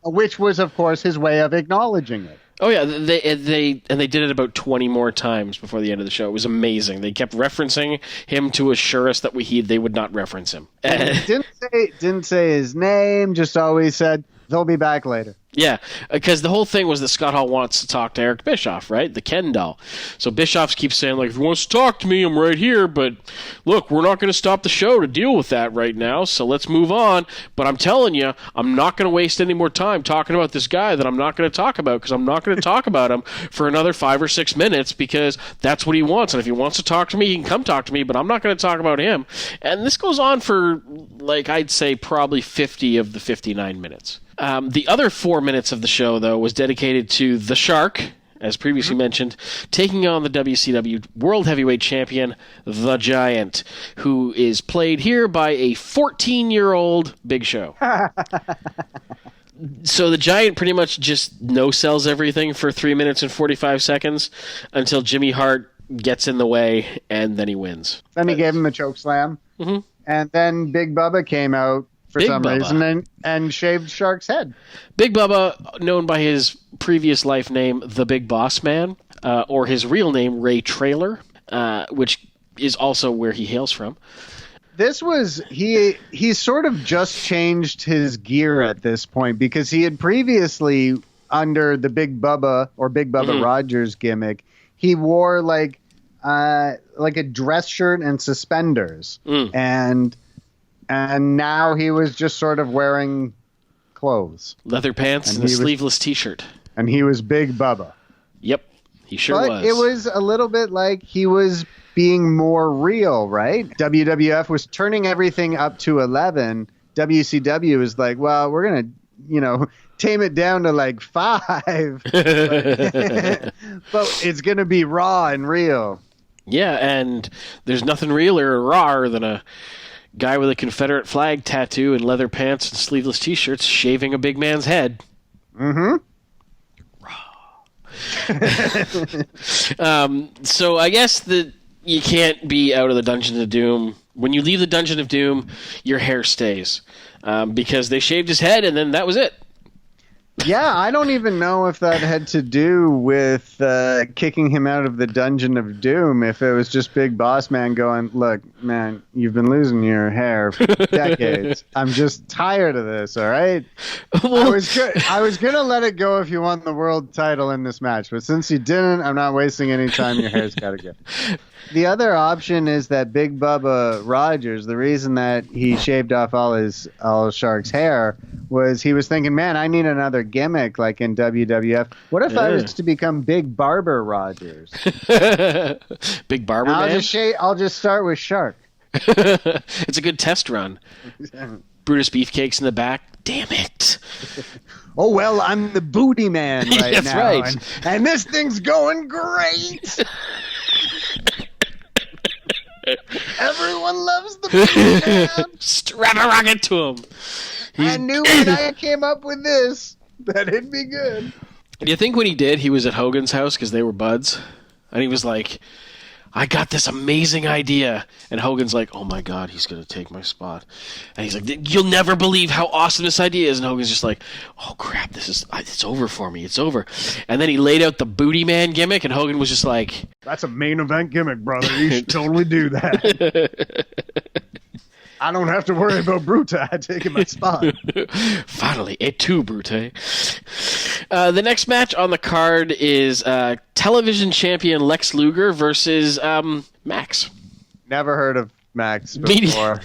which was, of course, his way of acknowledging it. Oh yeah, they did it about 20 more times before the end of the show. It was amazing. They kept referencing him to assure us that they would not reference him. Didn't say his name. Just always said they'll be back later. Yeah, because the whole thing was that Scott Hall wants to talk to Eric Bischoff, right? The Ken doll. So Bischoff keeps saying, like, if he wants to talk to me, I'm right here, but look, we're not going to stop the show to deal with that right now, so let's move on. But I'm telling you, I'm not going to waste any more time talking about this guy that I'm not going to talk about, because I'm not going to talk about him for another 5 or 6 minutes, because that's what he wants. And if he wants to talk to me, he can come talk to me, but I'm not going to talk about him. And this goes on for, like, I'd say probably 50 of the 59 minutes. The other 4 minutes of the show, though, was dedicated to the Shark, as previously mentioned, taking on the WCW World Heavyweight Champion, The Giant, who is played here by a 14-year-old Big Show. So the Giant pretty much just no-sells everything for 3 minutes and 45 seconds until Jimmy Hart gets in the way, and then he wins. Then he gave him a choke slam, and then Big Bubba came out for some reason and shaved Shark's head. Big Bubba, known by his previous life name, the Big Boss Man, or his real name, Ray Traylor, which is also where he hails from. This was, he sort of just changed his gear at this point, because he had previously, under the Big Bubba or Big Bubba Rogers gimmick, he wore like like a dress shirt and suspenders, and now he was just sort of wearing clothes, leather pants, and a sleeveless T-shirt, and he was Big Bubba. Yep, he sure was. But it was a little bit like he was being more real, right? WWF was turning everything up to 11. WCW was like, well, we're gonna, tame it down to like 5, but it's gonna be raw and real. Yeah, and there's nothing realer or rawer than a guy with a Confederate flag tattoo and leather pants and sleeveless T-shirts shaving a big man's head. Mm-hmm. So I guess that you can't be out of the Dungeon of Doom. When you leave the Dungeon of Doom, your hair stays. Because they shaved his head and then that was it. Yeah, I don't even know if that had to do with kicking him out of the Dungeon of Doom. If it was just Big Boss Man going, look, man, you've been losing your hair for decades. I'm just tired of this, all right? I was going to let it go if you won the world title in this match, but since you didn't, I'm not wasting any time. Your hair's got to go. The other option is that Big Bubba Rogers, the reason that he shaved off all Shark's hair was he was thinking, man, I need another gimmick like in WWF. What if I was to become Big Barber Rogers? Big Barber Man? I'll just start with Shark. It's a good test run. Brutus Beefcake's in the back. Damn it. Oh, well, I'm the booty man right That's now. Right. And this thing's going great. Everyone loves the booty man. Strap a rocket to him. I knew when I came up with this that it'd be good. Do you think when he did, he was at Hogan's house because they were buds? And he was like, I got this amazing idea. And Hogan's like, oh my God, he's going to take my spot. And he's like, you'll never believe how awesome this idea is. And Hogan's just like, oh crap, it's over for me. It's over. And then he laid out the booty man gimmick and Hogan was just like, that's a main event gimmick, brother. You should totally do that. I don't have to worry about Brute taking my spot. Finally, et tu, Brute. The next match on the card is television champion Lex Luger versus Max. Never heard of Max before.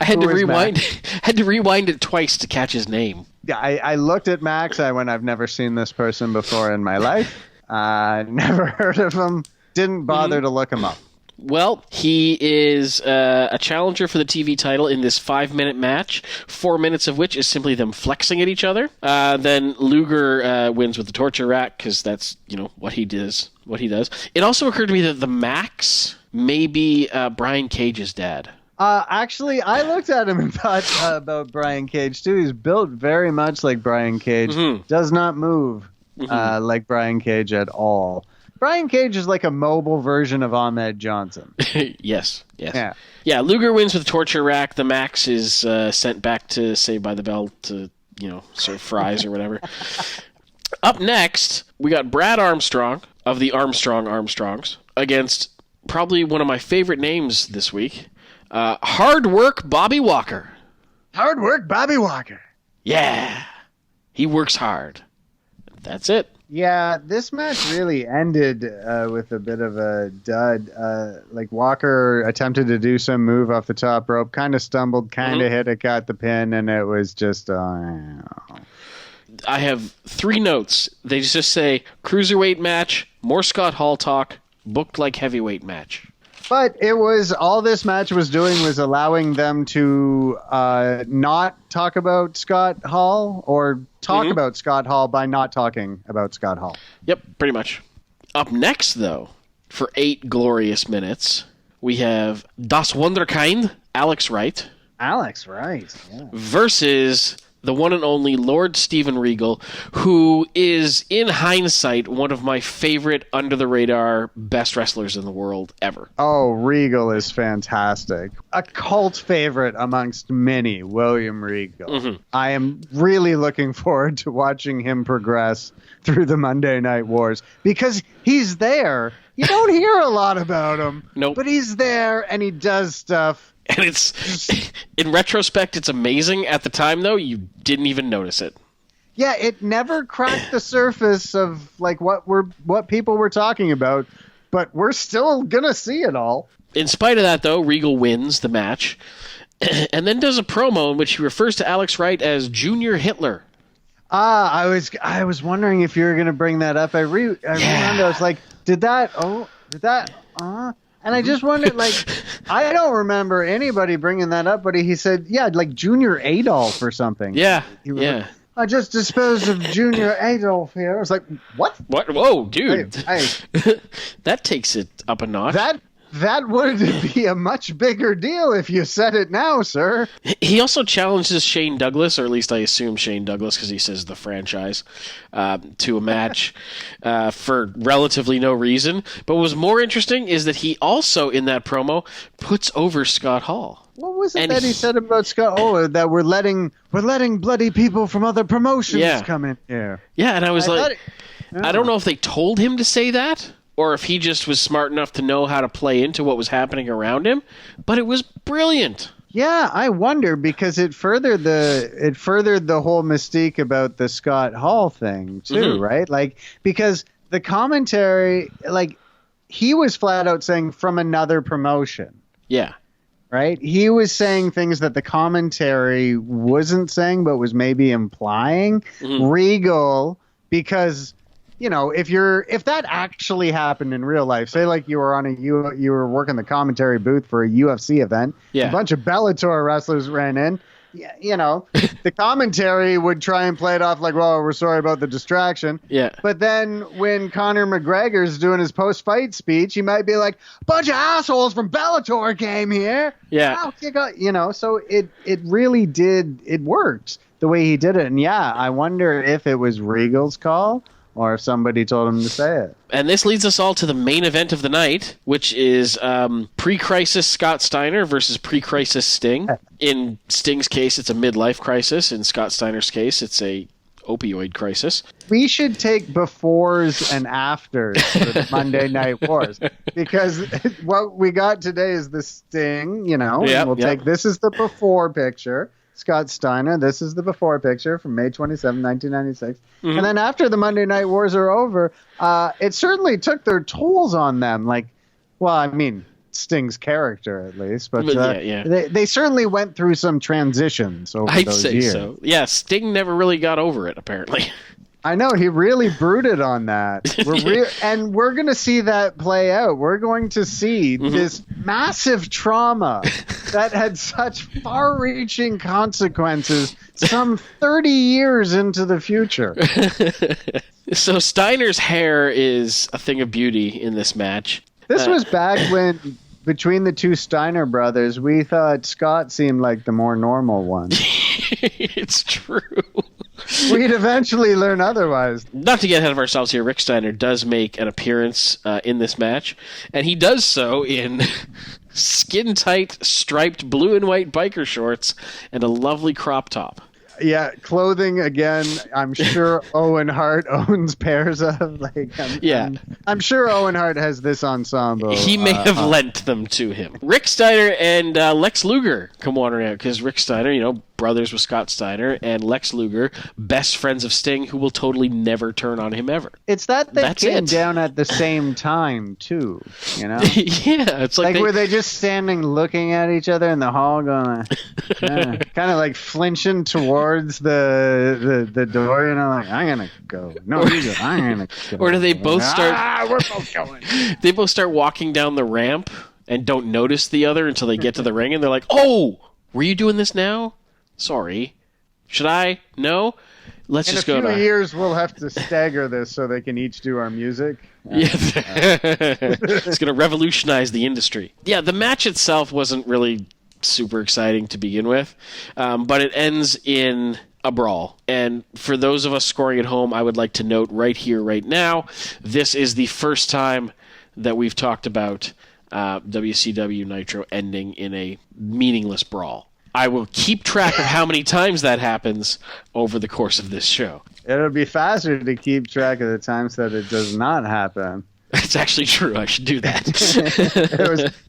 I had to rewind. Had to rewind it twice to catch his name. Yeah, I looked at Max. I went, I've never seen this person before in my life. Never heard of him. Didn't bother to look him up. Well, he is a challenger for the TV title in this 5-minute match, 4 minutes of which is simply them flexing at each other. Then Luger wins with the torture rack because that's what he does. It also occurred to me that the Max may be Brian Cage's dad. Actually, I looked at him and thought about Brian Cage too. He's built very much like Brian Cage. Mm-hmm. Does not move like Brian Cage at all. Brian Cage is like a mobile version of Ahmed Johnson. Yes. Yeah, Luger wins with the torture rack. The Max is sent back to Saved by the Bell to, serve fries or whatever. Up next, we got Brad Armstrong of the Armstrongs against probably one of my favorite names this week, Hard Work Bobby Walker. Hard Work Bobby Walker. Yeah. He works hard. That's it. Yeah, this match really ended with a bit of a dud. Like Walker attempted to do some move off the top rope, kind of stumbled, kind of hit it, got the pin, and it was just... I have 3 notes. They just say, cruiserweight match, more Scott Hall talk, booked like heavyweight match. But it was all this match was doing was allowing them to not talk about Scott Hall or talk about Scott Hall by not talking about Scott Hall. Yep, pretty much. Up next, though, for 8 glorious minutes, we have Das Wunderkind, Alex Wright. Alex Wright, yeah. Versus the one and only Lord Steven Regal, who is, in hindsight, one of my favorite under-the-radar best wrestlers in the world ever. Oh, Regal is fantastic. A cult favorite amongst many, William Regal. Mm-hmm. I am really looking forward to watching him progress through the Monday Night Wars, because he's there. You don't hear a lot about him, nope. But he's there, and he does stuff. And it's, in retrospect, it's amazing. At the time, though, you didn't even notice it. Yeah, it never cracked the surface of like what people were talking about. but we're still going to see it all. In spite of that, though, Regal wins the match and then does a promo in which he refers to Alex Wright as Junior Hitler. I was wondering if you were going to bring that up. I remember, I was like, did that, and I just wondered, like, I don't remember anybody bringing that up, but he said, like Junior Adolf or something. Yeah, like, I just disposed of Junior Adolf here. I was like, what? What? Whoa, dude. Hey. That takes it up a notch. That would be a much bigger deal if you said it now, sir. He also challenges Shane Douglas, or at least I assume Shane Douglas, because he says the franchise, to a match for relatively no reason. But what was more interesting is that he also, in that promo, puts over Scott Hall. What was it that he said about Scott? Oh, that we're letting bloody people from other promotions come in here. Yeah, and I was I don't know if they told him to say that, or if he just was smart enough to know how to play into what was happening around him, but it was brilliant. Yeah, I wonder, because it furthered the whole mystique about the Scott Hall thing too, right? Like, because the commentary, like, he was flat out saying from another promotion. Yeah. Right? He was saying things that the commentary wasn't saying, but was maybe implying. Regal, because, you know, if that actually happened in real life, say like you were working the commentary booth for a UFC event, a bunch of Bellator wrestlers ran in, you know, the commentary would try and play it off like, well, we're sorry about the distraction. Yeah. But then when Conor McGregor's doing his post-fight speech, he might be like, bunch of assholes from Bellator came here. Yeah. You know, so it really did, it worked the way he did it. And yeah, I wonder if it was Regal's call or if somebody told him to say it. And this leads us all to the main event of the night, which is pre-crisis Scott Steiner versus pre-crisis Sting. In Sting's case, it's a midlife crisis. In Scott Steiner's case, it's a opioid crisis. We should take befores and afters for the Monday Night Wars, because what we got today is the Sting, you know, take this is the before picture. Scott Steiner, this is the before picture from May 27, 1996. And then after the Monday Night Wars are over, it certainly took their tolls on them. Like, well, I mean, Sting's character at least, but they certainly went through some transitions over those years. I'd say so. Yeah, Sting never really got over it, apparently. I know, he really brooded on that. And we're going to see that play out. We're going to see this massive trauma that had such far-reaching consequences some 30 years into the future. So Steiner's hair is a thing of beauty in this match. This was back when, between the two Steiner brothers, we thought Scott seemed like the more normal one. It's true. We'd eventually learn otherwise. Not to get ahead of ourselves here, Rick Steiner does make an appearance in this match, and he does so in skin-tight, striped blue and white biker shorts and a lovely crop top. Yeah, clothing again. I'm sure Owen Hart owns pairs of. I'm sure Owen Hart has this ensemble. He may have lent them to him. Rick Steiner and Lex Luger come wandering out because Rick Steiner, you know, brothers with Scott Steiner, and Lex Luger, best friends of Sting, who will totally never turn on him ever. It's that they came down at the same time too, you know? Yeah, it's like were they just standing looking at each other in the hall, going, kind of like flinching towards the door, you know, like, I'm gonna go. No, I'm gonna go. Or do they both start? We're both going. They both start walking down the ramp and don't notice the other until they get to the ring, and they're like, "Oh, were you doing this now? Sorry. Should I? No? Let's just go. In a few years, we'll have to stagger this so they can each do our music." It's going to revolutionize the industry. Yeah, the match itself wasn't really super exciting to begin with, but it ends in a brawl. And for those of us scoring at home, I would like to note right here, right now, this is the first time that we've talked about WCW Nitro ending in a meaningless brawl. I will keep track of how many times that happens over the course of this show. It'll be faster to keep track of the times that it does not happen. It's actually true. I should do that.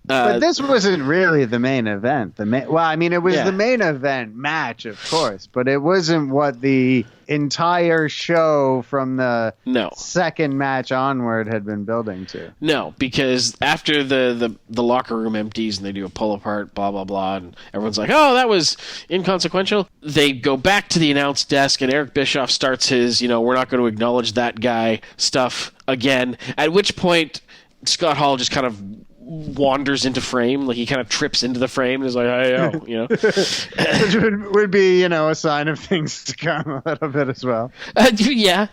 But this wasn't really the main event. It was the main event match, of course, but it wasn't what the entire show from the second match onward had been building to. No, because after the locker room empties and they do a pull apart, blah, blah, blah, and everyone's like, oh, that was inconsequential, they go back to the announce desk and Eric Bischoff starts his, we're not going to acknowledge that guy stuff again, at which point Scott Hall just kind of wanders into frame, like he kind of trips into the frame and is like, Which would be, a sign of things to come a little bit as well. Yeah,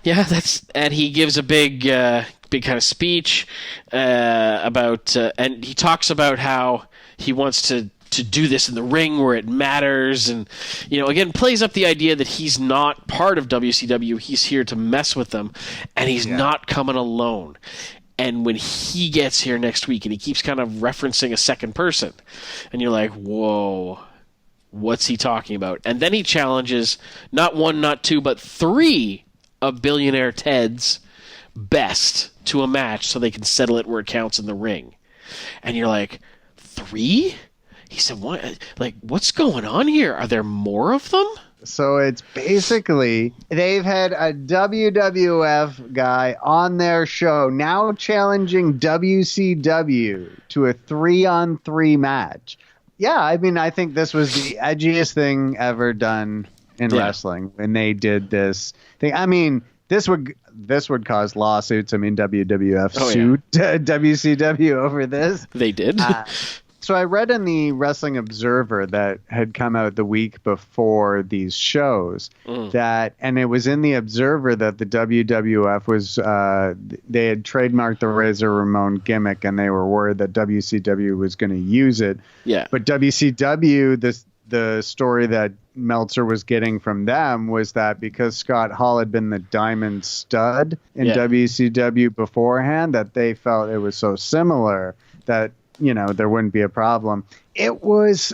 and he gives a big kind of speech about, and he talks about how he wants to do this in the ring where it matters, and again plays up the idea that he's not part of WCW, he's here to mess with them, and he's not coming alone. And when he gets here next week, and he keeps kind of referencing a second person, and you're like, whoa, what's he talking about? And then he challenges not one, not two, but three of Billionaire Ted's best to a match so they can settle it where it counts in the ring. And you're like, three? He said, what? Like, what's going on here? Are there more of them? So it's basically they've had a WWF guy on their show now challenging WCW to a 3-on-3 match. Yeah, I mean, I think this was the edgiest thing ever done in wrestling when they did this thing. I mean, this would cause lawsuits. I mean, WWF sued WCW over this. They did. So I read in the Wrestling Observer that had come out the week before these shows that, and it was in the Observer that the WWF was, they had trademarked the Razor Ramon gimmick and they were worried that WCW was going to use it. Yeah. But WCW, the story that Meltzer was getting from them was that because Scott Hall had been the diamond stud in WCW beforehand, that they felt it was so similar that there wouldn't be a problem. It was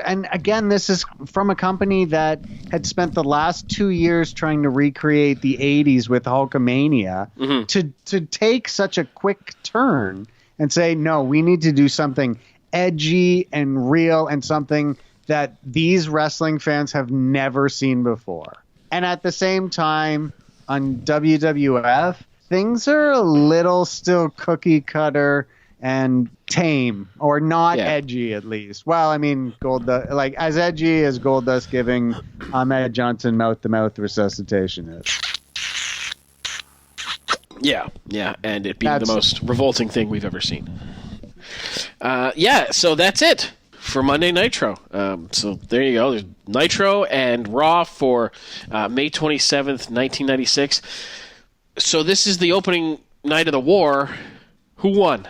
and again, this is from a company that had spent the last 2 years trying to recreate the 80s with Hulkamania, to take such a quick turn and say, no, we need to do something edgy and real and something that these wrestling fans have never seen before. And at the same time, on WWF, things are a little still cookie cutter and tame, or not edgy at least. Well, I mean, Goldust, like as edgy as Goldust giving Ahmed Johnson mouth-to-mouth resuscitation is. Yeah, and it being the most revolting thing we've ever seen. So that's it for Monday Nitro. So there you go. There's Nitro and Raw for May 27th, 1996. So this is the opening night of the war. Who won?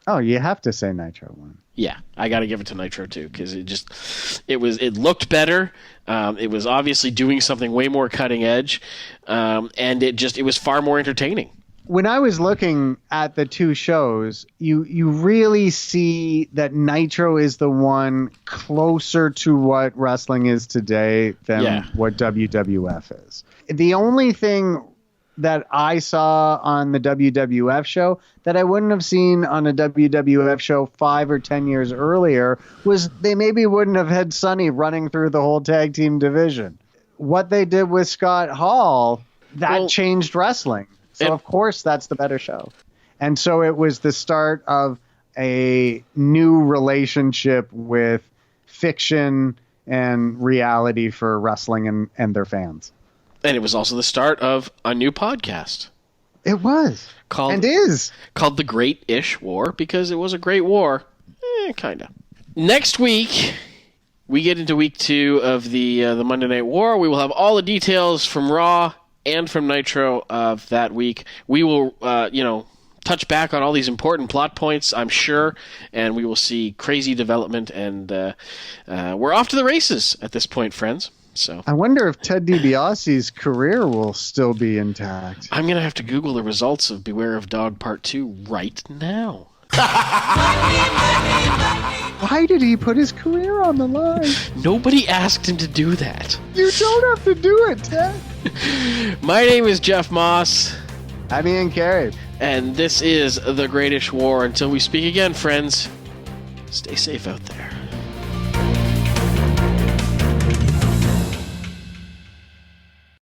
Oh, you have to say Nitro won. Yeah, I got to give it to Nitro too, because it looked better. It was obviously doing something way more cutting edge, and it was far more entertaining. When I was looking at the two shows, you really see that Nitro is the one closer to what wrestling is today than what WWF is. The only thing that I saw on the WWF show that I wouldn't have seen on a WWF show 5 or 10 years earlier was they maybe wouldn't have had Sonny running through the whole tag team division. What they did with Scott Hall, that changed wrestling. So, of course, that's the better show. And so it was the start of a new relationship with fiction and reality for wrestling and their fans. And it was also the start of a new podcast. It was. Called The Great-ish War, because it was a great war. Kind of. Next week, we get into week 2 of the Monday Night War. We will have all the details from Raw and from Nitro of that week. We will, touch back on all these important plot points, I'm sure, and we will see crazy development, and we're off to the races at this point, friends. So I wonder if Ted DiBiase's career will still be intact. I'm going to have to Google the results of Beware of Dog Part 2 right now. Why did he put his career on the line? Nobody asked him to do that. You don't have to do it, Ted. My name is Jeff Moss. I'm Ian Carey. And this is The Great-ish War. Until we speak again, friends, stay safe out there.